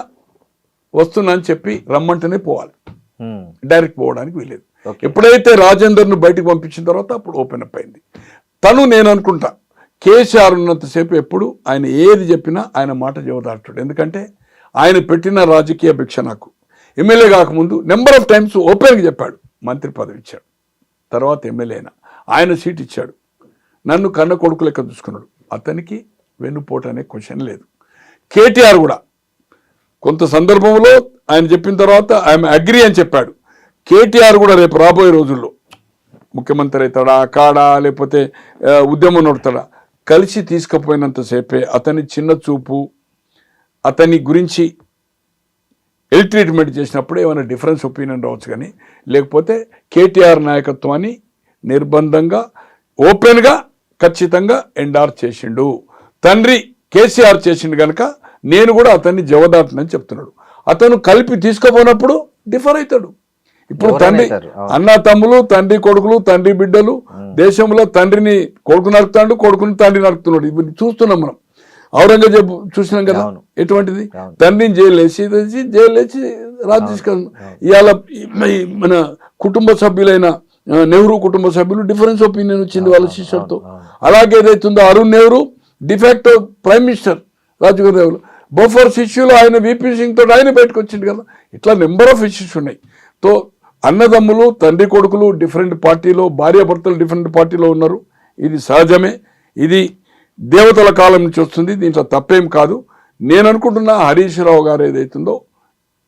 వస్తున్నా అని చెప్పి రమ్మంటేనే పోవాలి, డైరెక్ట్ పోవడానికి వీలేదు. ఎప్పుడైతే రాజేందర్ను బయటకు పంపించిన తర్వాత అప్పుడు ఓపెన్ అప్ అయింది. నేను అనుకుంటా కేసీఆర్ ఉన్నంతసేపు ఎప్పుడు ఆయన ఏది చెప్పినా ఆయన మాట జవదాటాడు. ఎందుకంటే ఆయన పెట్టిన రాజకీయ భిక్ష నాకు ఎమ్మెల్యే కాకముందు నెంబర్ ఆఫ్ టైమ్స్ ఓపెన్గా చెప్పాడు, మంత్రి పదవి ఇచ్చాడు, తర్వాత ఎమ్మెల్యే అయినా ఆయన సీట్ ఇచ్చాడు, నన్ను కన్న కొడుకు లెక్క చూసుకున్నాడు. అతనికి వెన్నుపోటు అనే క్వశ్చన్ లేదు. కేటీఆర్ కూడా కొంత సందర్భంలో ఆయన చెప్పిన తర్వాత ఆయన అగ్రి అని చెప్పాడు. కేటీఆర్ కూడా రేపు రాబోయే రోజుల్లో ముఖ్యమంత్రి అవుతాడా కాడా లేకపోతే ఉద్యమం నడుతాడా కలిసి తీసుకుపోయినంతసేపే అతని చిన్న చూపు అతని గురించి ఎల్ ట్రీట్మెంట్ చేసినప్పుడు ఏమైనా డిఫరెన్స్ ఒపీనియన్ రావచ్చు, కానీ లేకపోతే కేటీఆర్ నాయకత్వాన్ని నిర్బంధంగా ఓపెన్గా ఖచ్చితంగా ఎండార్ చేసిండు. తండ్రి కేసీఆర్ చేసిండు కనుక నేను కూడా అతన్ని జవదాటనని చెప్తున్నాడు. అతను కలిపి తీసుకుపోయినప్పుడు డిఫర్ అవుతాడు. ఇప్పుడు తండ్రి అన్న తమ్ములు, తండ్రి కొడుకులు, తండ్రి బిడ్డలు, దేశంలో తండ్రిని కొడుకు నరుకుతాడు, కొడుకుని తండ్రి నరుకుతున్నాడు. ఇప్పుడు చూస్తున్నాం మనం. ఔరంగజేబు చూసినాం కదా ఎటువంటిది, తండ్రిని జైలు వేసి రాజు తీసుకెళ్ళి. ఇవాళ మన కుటుంబ సభ్యులైన నెహ్రూ కుటుంబ సభ్యులు డిఫరెన్స్ ఒపీనియన్ వచ్చింది వాళ్ళ సిస్టర్తో. అలాగే ఏదైతుందో Arun Nehru de facto prime minister Rajiv Nehru Bofors ఇష్యూలో ఆయన వీపీ సింగ్ తోటి ఆయన బయటకు వచ్చింది కదా. ఇట్లా నెంబర్ ఆఫ్ ఇష్యూస్ ఉన్నాయి. తో అన్నదమ్ములు తండ్రి కొడుకులు డిఫరెంట్ పార్టీలో, భార్యాభర్తలు డిఫరెంట్ పార్టీలో ఉన్నారు. ఇది సహజమే, ఇది దేవతల కాలం నుంచి వస్తుంది, దీంట్లో తప్పేం కాదు. నేను అనుకుంటున్నా హరీష్ రావు గారు ఏదైతుందో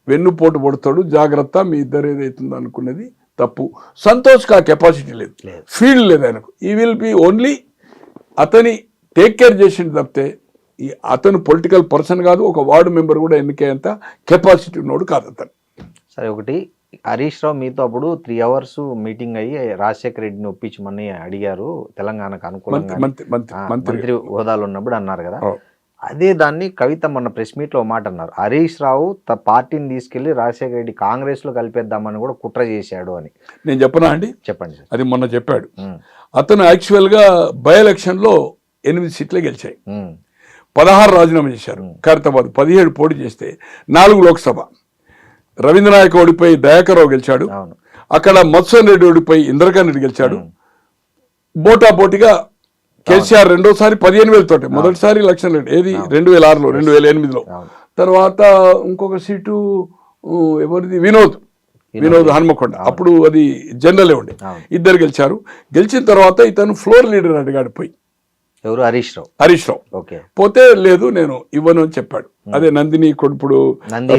వెన్నుపోటు పడతాడు, జాగ్రత్త, మీ ఇద్దరు ఏదైతుందో అనుకునేది తప్పు. సంతోష్కి ఆ కెపాసిటీ లేదు, ఫీల్డ్ లేదు ఆయనకు. ఈ విల్ బి ఓన్లీ అతని టేక్ కేర్ చేసింది తప్పితే అతను పొలిటికల్ పర్సన్ కాదు, ఒక వార్డు మెంబర్ కూడా ఎన్నికయ్యేంత కెపాసిటీ ఉన్నోడు కాదు అతను. సరే, ఒకటి హరీష్ రావు మీతో అప్పుడు 3 hours మీటింగ్ అయ్యి రాజశేఖర రెడ్డిని ఒప్పించమని అడిగారు, తెలంగాణకు అనుకూలంగా మంత్రి హోదాలో ఉన్నప్పుడు అన్నారు కదా. అదే దాన్ని కవిత మొన్న ప్రెస్ మీట్లో మాట అన్నారు, హరీష్ రావు పార్టీని తీసుకెళ్లి రాజశేఖర రెడ్డి కాంగ్రెస్ లో కలిపేద్దామని కూడా కుట్ర చేశాడు అని. నేను చెప్పనా అండి? చెప్పండి సార్. అది మొన్న చెప్పాడు. అతను యాక్చువల్ గా బై ఎలక్షన్ లో 8 సీట్లే గెలిచాయి, 16 రాజీనామా చేశారు. ఖైరతాబాద్ 17 పోటీ చేస్తే 4 లోక్సభ. రవీంద్రనాయక్ ఓడిపోయి దయాకర్రావు గెలిచాడు. అక్కడ మత్స్వన్ రెడ్డి ఓడిపోయి ఇంద్రకాంత్ రెడ్డి గెలిచాడు. పోటాపోటీగా కేసీఆర్ రెండోసారి 15,000 తోటి, మొదటిసారి లక్ష్మణ్ రెడ్డి ఏది 2006లో 2008లో. తర్వాత ఇంకొక సీటు ఎవరిది, వినోద్ హన్మకొండ, అప్పుడు అది జనరలే ఉండే. ఇద్దరు గెలిచారు. గెలిచిన తర్వాత ఇతను ఫ్లోర్ లీడర్ అడిగాడు పోయి. ఎవరు? హరీష్ రావు. పోతే లేదు నేను ఇవ్వను అని చెప్పాడు. అదే నందిని ఇప్పుడు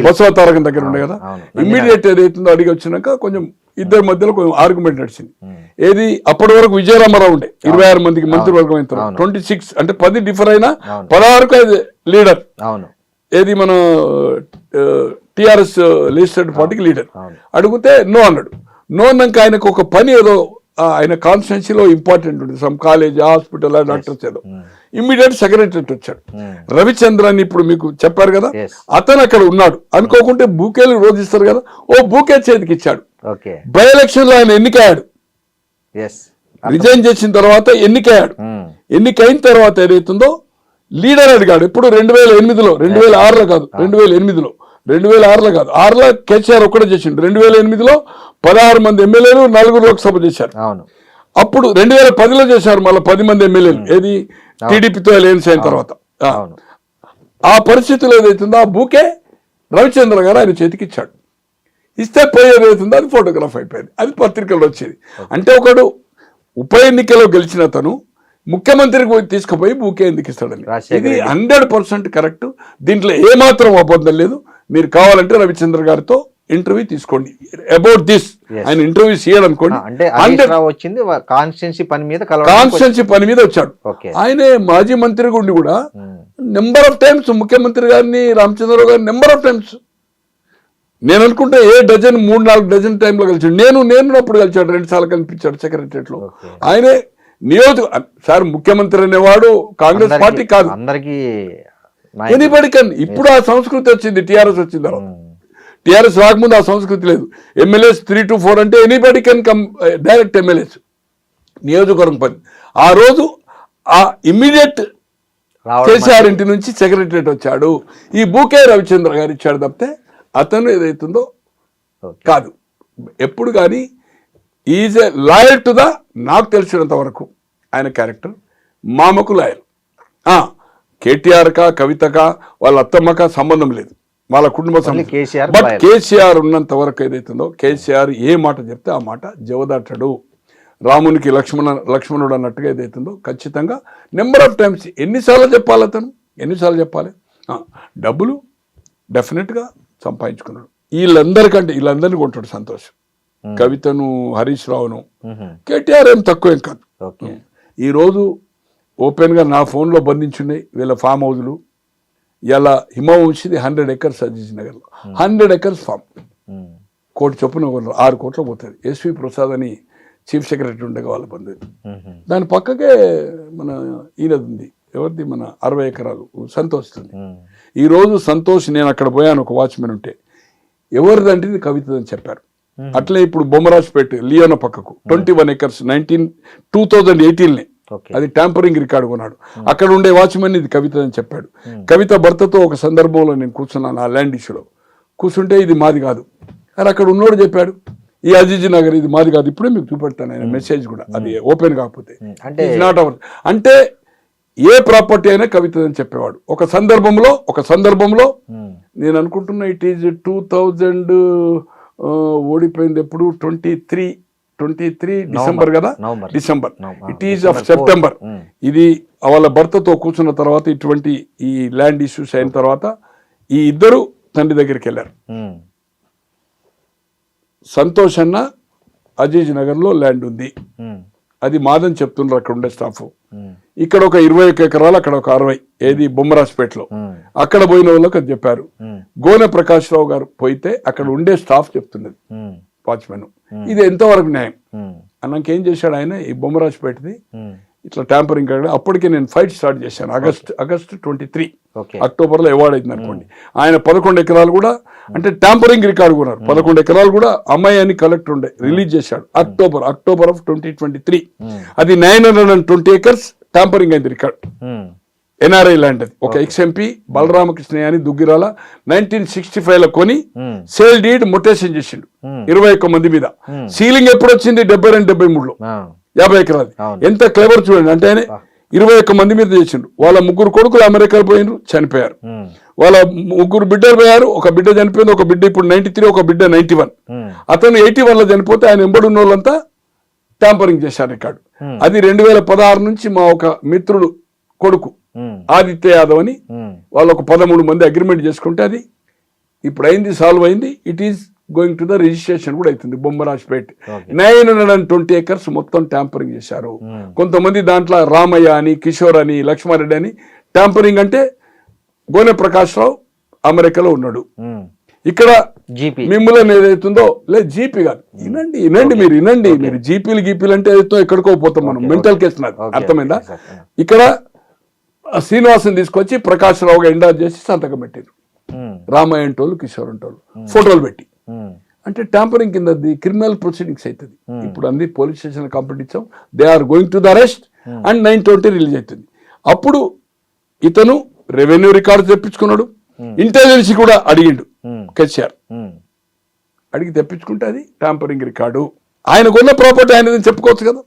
బసవతారకం దగ్గర ఉండే కదా. ఇమ్మీడియట్ ఏదైతుందో అడిగి వచ్చినాక కొంచెం ఇద్దరి మధ్యలో కొంచెం ఆర్గ్యుమెంట్ నడిచింది. ఏది అప్పటి వరకు విజయరామారావు ఉండే 26 మందికి మంత్రివర్గం అయిన తర్వాత 26 అంటే 10 డిఫర్ అయినా 16కు అది లీడర్. ఏది మన టిఆర్ఎస్ లెజిస్లేటివ్ పార్టీకి లీడర్. అడిగితే నో అన్నాడు. నో అన్నాక ఆయనకు ఒక పని ఏదో ఆయన కాన్స్టిట్యున్సీలో ఇంపార్టెంట్ ఉంటుంది, సమ్ కాలేజ్, హాస్పిటల్, డాక్టర్స్ ఏదో. ఇమ్మీడియట్ సెక్రటరీ వచ్చాడు రవిచంద్రన్. ఇప్పుడు మీకు చెప్పారు కదా, అతను అక్కడ ఉన్నాడు. అనుకోకుంటే బూకేలు రోజు ఇస్తారు కదా, ఓ బూకే చేతికి ఇచ్చాడు. బై ఎలక్షన్ లో ఆయన ఎన్నికయ్యాడు. రిజైన్ చేసిన తర్వాత ఎన్నికయ్యాడు. ఎన్నికైన తర్వాత ఏదైతుందో లీడర్ అడిగాడు. ఇప్పుడు 2008లో, 2006లో కాదు, 2008లో 6లో కేసీఆర్ ఒక్కడే చేసిండు. 2008లో 16 మంది ఎమ్మెల్యేలు, 4 లోక్సభ చేశారు. అప్పుడు 2010లో చేశారు మళ్ళీ 10 మంది ఎమ్మెల్యేలు, ఏది టీడీపీతో అలయన్స్ అయిన తర్వాత. ఆ పరిస్థితుల్లో ఏదైతుందో ఆ బూకే రవిచంద్ర గారు ఆయన చేతికి ఇచ్చాడు. ఇస్తే పోయేది అవుతుందో అది ఫోటోగ్రాఫ్ అయిపోయింది, అది పత్రికల్లో వచ్చేది. అంటే ఒకడు ఉప ఎన్నికలో గెలిచిన అతను ముఖ్యమంత్రికి తీసుకుపోయి బూకే ఎందుకు ఇస్తాడని, ఇది 100% కరెక్ట్. దీంట్లో ఏమాత్రం అబద్ధం లేదు. మీరు కావాలంటే రవిచంద్ర గారితో ఇంటర్వ్యూ తీసుకోండి అబౌట్ దిస్. ఆయన ఇంటర్వ్యూ చేయాలనుకోండి. కాన్స్టిట్యున్సీ పని మీద వచ్చాడు. ఆయనే మాజీ మంత్రిగా ఉండి కూడా నెంబర్ ఆఫ్ టైమ్స్ ముఖ్యమంత్రి గారిని, రామచంద్రరావు గారిని నెంబర్ ఆఫ్ టైమ్స్, నేను అనుకుంటే 3-4 డజన్ టైంలో కలిసాడు. నేను అప్పుడు కలిసాడు, 2 సార్లు కనిపించాడు సెక్రటరియట్ లో. ఆయనే సార్ ముఖ్యమంత్రి అనేవాడు కాంగ్రెస్ పార్టీ కాదు, అందరికీ ఎనీబడి కెన్. ఇప్పుడు ఆ సంస్కృతి వచ్చింది, టిఆర్ఎస్ వచ్చిన తర్వాత. టిఆర్ఎస్ రాకముందు ఆ సంస్కృతి లేదు. ఎమ్మెల్యేస్ 3 to 4 అంటే anybody can come direct MLAs, నియోజకవర్గం పని. ఆ రోజు ఆ ఇమ్మీడియట్ కేసీఆర్ ఇంటి నుంచి సెక్రటరియట్ వచ్చాడు. ఈ బూకే రవిచంద్ర గారు ఇచ్చాడు తప్పితే అతను ఏదైతుందో కాదు. ఎప్పుడు కానీ is a loyal to the, నాకు తెలిసినంత వరకు ఆయన క్యారెక్టర్ మామకు లాయల్. కేటీఆర్కా, కవితకా, వాళ్ళ అత్తమ్మకా సంబంధం లేదు, వాళ్ళ కుటుంబ సంబంధం. బట్ కేసీఆర్ ఉన్నంత వరకు ఏదైతుందో కేసీఆర్ ఏ మాట చెప్తే ఆ మాట జవదాటాడు. రామునికి లక్ష్మణుడు అన్నట్టుగా ఏదైతుందో ఖచ్చితంగా నెంబర్ ఆఫ్ టైమ్స్ ఎన్నిసార్లు చెప్పాలి, అతను ఎన్నిసార్లు చెప్పాలి. డబ్బులు డెఫినెట్గా సంపాదించుకున్నాడు. వీళ్ళందరినీ కొంటాడు సంతోష్. కవితను, హరీష్ రావును. కేటీఆర్ ఏం తక్కువ ఏం కాదు. ఈరోజు ఓపెన్గా నా ఫోన్లో బంధించున్నాయి వీళ్ళ ఫామ్ హౌజులు. ఇలా హిమవంశిది 100 acres అజీజ్ నగర్లో 100 acres ఫామ్, కోటి చొప్పున 6 కోట్లు పోతుంది. ఎస్వి ప్రసాద్ అని చీఫ్ సెక్రటరీ ఉండగా వాళ్ళ బంధువు. దాని పక్కకే మన ఈయనది ఉంది, ఎవరిది, మన 60 ఎకరాలు సంతోష్. ఈరోజు సంతోష్, నేను అక్కడ పోయాను, ఒక వాచ్మెన్ ఉంటే ఎవరిదంటే ఇది కవితదని చెప్పారు. అట్లే ఇప్పుడు బొమ్మరాజ్పేట లియోన పక్కకు 21 acres 2018 అది ట్యాంపరింగ్ రికార్డు కొన్నాడు. అక్కడ ఉండే వాచ్మెన్ ఇది కవిత అని చెప్పాడు. కవిత భర్తతో ఒక సందర్భంలో నేను కూర్చున్నాను ఆ ల్యాండ్ ఇష్యూలో. కూర్చుంటే ఇది మాది కాదు అని అక్కడ ఉన్నోడు చెప్పాడు. ఈ అజీజ్ నగర్ ఇది మాది కాదు, ఇప్పుడే మీకు చూపెడతాను ఆయన మెసేజ్ కూడా, అది ఓపెన్ కాకపోతే. నాట్ అవర్ అంటే ఏ ప్రాపర్టీ అయినా కవిత అని చెప్పేవాడు. ఒక సందర్భంలో నేను అనుకుంటున్నా ఇట్ ఈజ్ 2000 ఓడిపోయింది ఎప్పుడు 23 డిసెంబర్ కదా, December, it is of September. ఇది వాళ్ళ భర్తతో కూర్చున్న తర్వాత ఇటువంటి ఈ ల్యాండ్ ఇష్యూస్ అయిన తర్వాత ఈ ఇద్దరు తండ్రి దగ్గరికి వెళ్ళారు. సంతోష్ అన్న అజీజ్ నగర్ లో ల్యాండ్ ఉంది, అది మాదని చెప్తున్నారు అక్కడ ఉండే స్టాఫ్. ఇక్కడ ఒక 21 ఎకరాలు, అక్కడ ఒక 60, ఏది బొమ్మరాజ్పేటలో. అక్కడ పోయిన వాళ్ళకి అది చెప్పారు. గోనె ప్రకాష్ రావు గారు పోయితే అక్కడ ఉండే స్టాఫ్ చెప్తున్నది వాచ్మెన్. ఇది ఎంతవరకు న్యాయం అన్నాక ఏం చేశాడు ఆయన, ఈ బొమ్మరాజ్పేటది ఇట్లా ట్యాంపరింగ్. అప్పటికే నేను ఫైట్ స్టార్ట్ చేశాను. ఆగస్ట్ 23 అక్టోబర్లో అవార్డు అయింది అనుకోండి. ఆయన 11 ఎకరాలు కూడా అంటే ట్యాంపరింగ్ రికార్డు కొన్నారు. 11 ఎకరాలు కూడా అమ్మాయి అని కలెక్టర్ ఉండే రిలీజ్ చేశాడు అక్టోబర్ ఆఫ్ 2023. అది 920 acres ట్యాంపరింగ్ అయింది రికార్డ్. ఎన్ఆర్ఐ ల్యాండ్ అది. ఒక ఎక్స్ఎంపీ బలరామకృష్ణ అని దుగ్గిరాల 1965లో కొని సేల్ డీడ్ మొటేషన్ చేసిండు 21 మంది మీద. సీలింగ్ ఎప్పుడు వచ్చింది 72-73లో 50 ఎకరాలు. ఎంత క్లెవర్ చూడండి. అంటే ఆయన 21 మంది మీద చేసిండు. వాళ్ళ 3 కొడుకులు అమెరికాలో పోయినారు, చనిపోయారు. వాళ్ళ 3 బిడ్డలు పోయారు, ఒక బిడ్డ చనిపోయింది, ఒక బిడ్డ ఇప్పుడు 93, ఒక బిడ్డ 91. అతను 81లో చనిపోతే ఆయన ఎంబడున్న వాళ్ళంతా ట్యాంపరింగ్ చేశారు రికార్డు. అది 2016 నుంచి మా ఒక మిత్రుడు కొడుకు ఆదిత్య యాదవ్ అని వాళ్ళు ఒక 13 మంది అగ్రిమెంట్ చేసుకుంటే అది ఇప్పుడు అయింది, సాల్వ్ అయింది. It is going to the registration కూడా అవుతుంది. బొమ్మరాజ్పేట్ 920 acres మొత్తం ట్యాంపరింగ్ చేశారు. కొంతమంది దాంట్లో రామయ్య అని, కిషోర్ అని, లక్ష్మారెడ్డి అని. ట్యాంపరింగ్ అంటే గోనె ప్రకాష్ రావు అమెరికాలో ఉన్నాడు. ఇక్కడ మిమ్మల్ని ఏదైతుందో లేదు, జీపీ కాదు. మీరు జీపీలు అంటే ఏదైతే ఎక్కడికో పోతాం మనం. మెంటల్ కేసు నాకు అర్థమైందా. ఇక్కడ శ్రీనివాసం తీసుకొచ్చి ప్రకాష్ రావుగా ఎండార్ చేసి సంతకం పెట్టారు. రామయ్య అంటోళ్ళు, కిషోర్ అంటోళ్ళు ఫోటోలు పెట్టి. అంటే ట్యాంపరింగ్ కింద క్రిమినల్ ప్రొసీడింగ్స్ అవుతుంది. ఇప్పుడు అన్ని పోలీస్ స్టేషన్ కంప్లైంట్ ఇచ్చాం. They are going to the arrest and 920 release అవుతుంది. అప్పుడు ఇతను రెవెన్యూ రికార్డు తెప్పించుకున్నాడు. ఇంటెలిజెన్స్ కూడా అడిగిండు కేసీఆర్. అడిగి తెప్పించుకుంటే అది ట్యాంపరింగ్ రికార్డు. ఆయన కొన్న ప్రాపర్టీ ఆయనదని చెప్పుకోవచ్చు కదా.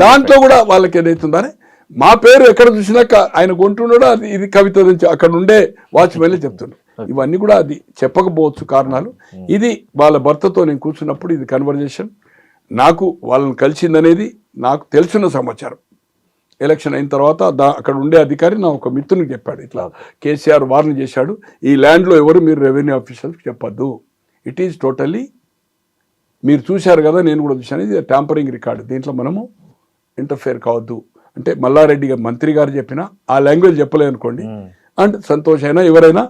దాంట్లో కూడా వాళ్ళకి ఏదైతుందని మా పేరు ఎక్కడ చూసినా ఆయన కొంటున్నాడో అది ఇది కవిత నుంచి అక్కడ ఉండే వాచ్మెన్లే చెప్తున్నాడు. ఇవన్నీ కూడా అది చెప్పకపోవచ్చు కారణాలు. ఇది వాళ్ళ భర్తతో నేను కూర్చున్నప్పుడు ఇది కన్వర్జేషన్. నాకు వాళ్ళని కలిసిందనేది నాకు తెలిసిన సమాచారం. ఎలక్షన్ అయిన తర్వాత అక్కడ ఉండే అధికారి నా ఒక మిత్రునికి చెప్పాడు, ఇట్లా కేసీఆర్ వార్న్ చేశాడు, ఈ ల్యాండ్లో ఎవరు మీరు రెవెన్యూ ఆఫీసర్స్కి చెప్పొద్దు. ఇట్ ఈజ్ టోటల్లీ మీరు చూశారు కదా, నేను కూడా చూశాను, ఇది ట్యాంపరింగ్ రికార్డు, దీంట్లో మనము ఇంటర్ఫేర్ కావద్దు అంటే మల్లారెడ్డి గారు మంత్రి గారు చెప్పినా ఆ లాంగ్వేజ్ చెప్పలేదు అనుకోండి. అండ్ సంతోష్ అయినా ఎవరైనా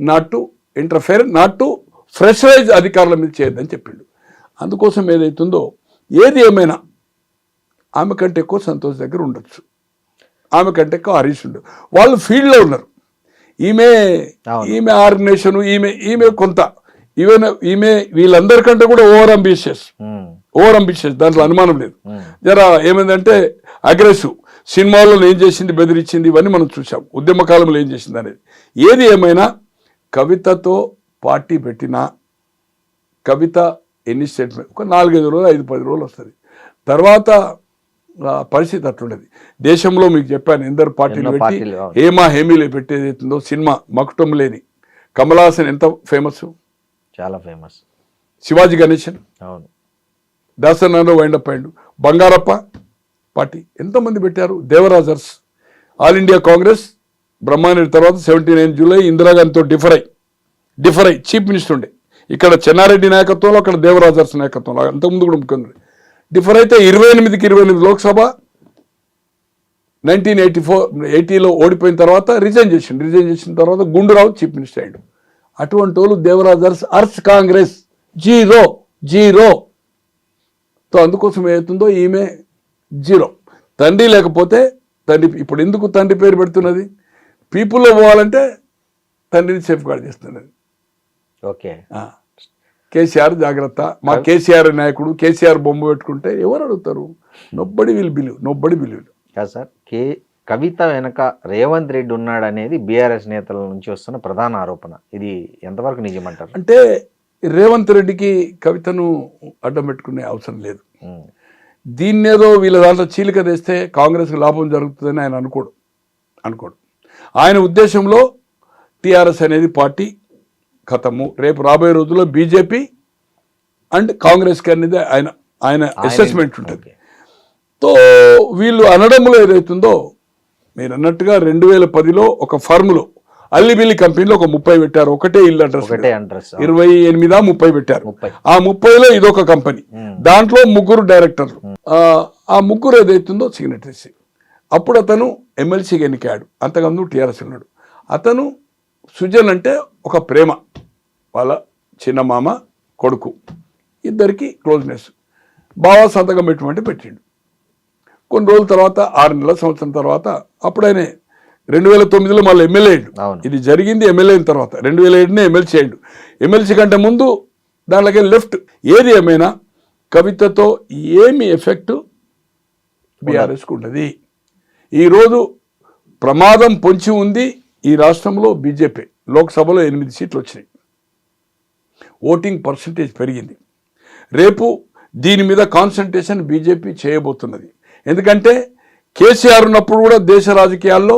not to interfere, not to pressurise అధికారుల మీద చేయొద్దని చెప్పిండు. అందుకోసం ఏదైతుందో ఏది ఏమైనా ఆమె కంటే ఎక్కువ సంతోష్ దగ్గర ఉండొచ్చు, ఆమె కంటే ఎక్కువ హరీష్ ఉండదు. వాళ్ళు ఫీల్డ్లో ఉన్నారు. ఈమె ఆర్గనైజేషన్, ఈమె కొంత ఈమె వీళ్ళందరికంటే కూడా ఓవర్ అంబిషియస్, దాంట్లో అనుమానం లేదు. జరా ఏమైందంటే అగ్రెసివ్. సినిమాల్లో ఏం చేసింది, బెదిరించింది, ఇవన్నీ మనం చూసాం. ఉద్యమ కాలంలో ఏం చేసింది అనేది. ఏది ఏమైనా కవితతో పార్టీ పెట్టినా కవిత ఎన్ని స్టేట్మెంట్ ఒక 4-5 రోజులు 5-10 రోజులు వస్తుంది. తర్వాత పరిస్థితి అట్లుండేది. దేశంలో మీకు చెప్పాను ఎందరు పార్టీలు పెట్టి హేమీలు పెట్టేదైతుందో సినిమా మకుటం లేని కమల్ హాసన్ ఎంత ఫేమస్, చాలా ఫేమస్. శివాజీ గణేశన్, అవును, దాసనారాయణ వైండప్ అయ్యిండు. బంగారప్ప పార్టీ ఎంతమంది పెట్టారు. దేవరాజర్స్, ఆల్ ఇండియా కాంగ్రెస్ బ్రహ్మారెడ్డి తర్వాత 79 జూలై ఇందిరాగాంధీతో డిఫర్ అయ్యి చీఫ్ మినిస్టర్ ఉండే. ఇక్కడ చెన్నారెడ్డి నాయకత్వంలో, అక్కడ దేవరాజర్స్ నాయకత్వంలో, అంతకుముందు కూడా ముఖ్యమంత్రి. డిఫర్ అయితే 28కి 28 లోక్సభ 1980లో ఓడిపోయిన తర్వాత రిజైన్ చేసిన తర్వాత గుండూరావు చీఫ్ మినిస్టర్ అయ్యాడు. అటువంటి వాళ్ళు దేవరాజర్స్ అర్స్ కాంగ్రెస్ జీరో. సో అందుకోసం ఏమవుతుందో ఈమె జీరో. తండ్రి లేకపోతే తండ్రి, ఇప్పుడు ఎందుకు తండ్రి పేరు పెడుతున్నది? పీపుల్లో పోవాలంటే తండ్రిని సేఫ్ గార్డ్ చేస్తున్నది. ఓకే, కేసీఆర్ జాగ్రత్త, మా కేసీఆర్ నాయకుడు, కేసీఆర్ బొమ్మ పెట్టుకుంటే ఎవరు అడుగుతారు? నొబ్బడి విల్ బిలీవ్. కాదు సార్, కవిత వెనక రేవంత్ రెడ్డి ఉన్నాడనేది బీఆర్ఎస్ నేతల నుంచి వస్తున్న ప్రధాన ఆరోపణ. ఇది ఎంతవరకు నిజమంటారు? అంటే రేవంత్ రెడ్డికి కవితను అడ్డం పెట్టుకునే అవసరం లేదు. దీన్నేదో వీళ్ళ దాంట్లో చీలిక తెస్తే కాంగ్రెస్కి లాభం జరుగుతుందని ఆయన అనుకోడు. ఆయన ఉద్దేశంలో టీఆర్ఎస్ అనేది పార్టీ ఖతము, రేపు రాబోయే రోజుల్లో బీజేపీ అండ్ కాంగ్రెస్కి అనేది ఆయన అసెస్మెంట్ ఉంటుంది. తో వీళ్ళు అనడంలో ఏదైతుందో, మీరు అన్నట్టుగా 2010లో ఒక ఫర్మ్లో అల్లిబిల్లి కంపెనీలో ఒక 30 పెట్టారు. ఒకటే ఇల్లు అడ్రస్ 28-30 పెట్టారు. ఆ 30లో ఇదొక కంపెనీ, దాంట్లో 3 డైరెక్టర్లు. ఆ 3 ఏదైతుందో సిగ్నటరీస్. అప్పుడు అతను ఎమ్మెల్సీగా ఎన్నికాడు, అంతకుముందు టీఆర్ఎస్ ఉన్నాడు. అతను సుజన్ అంటే ఒక ప్రేమ, వాళ్ళ చిన్నమామ కొడుకు, ఇద్దరికి క్లోజ్నెస్. బాగా సంతకం పెట్టిండు. కొన్ని రోజుల తర్వాత 6 నెలల సంవత్సరం తర్వాత అప్పుడు ఆయన 2009లో మళ్ళీ ఎమ్మెల్యే అయ్యాడు. ఇది జరిగింది ఎమ్మెల్యే అయిన తర్వాత. 2007 ఎమ్మెల్సీ అయ్యాడు. ఎమ్మెల్సీ కంటే ముందు దాంట్లోకి లెఫ్ట్. ఏది ఏమైనా కవితతో ఏమి ఎఫెక్ట్ బీఆర్ఎస్కు ఉండదు. ఈరోజు ప్రమాదం పొంచి ఉంది ఈ రాష్ట్రంలో. బీజేపీ లోక్సభలో 8 సీట్లు వచ్చినాయి, ఓటింగ్ పర్సంటేజ్ పెరిగింది. రేపు దీని మీద కాన్సన్ట్రేషన్ బీజేపీ చేయబోతున్నది. ఎందుకంటే కేసీఆర్ ఉన్నప్పుడు కూడా దేశ రాజకీయాల్లో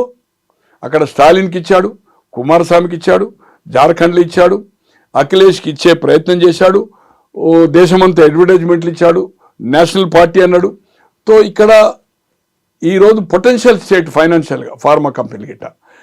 అక్కడ స్టాలిన్కి ఇచ్చాడు, కుమారస్వామికి ఇచ్చాడు, జార్ఖండ్లో ఇచ్చాడు, అఖిలేష్కి ఇచ్చే ప్రయత్నం చేశాడు, దేశమంతా అడ్వర్టైజ్మెంట్లు ఇచ్చాడు, నేషనల్ పార్టీ అన్నాడు. తో ఇక్కడ ఈరోజు పొటెన్షియల్ స్టేట్ ఫైనాన్షియల్గా ఫార్మా కంపెనీ గిట్ట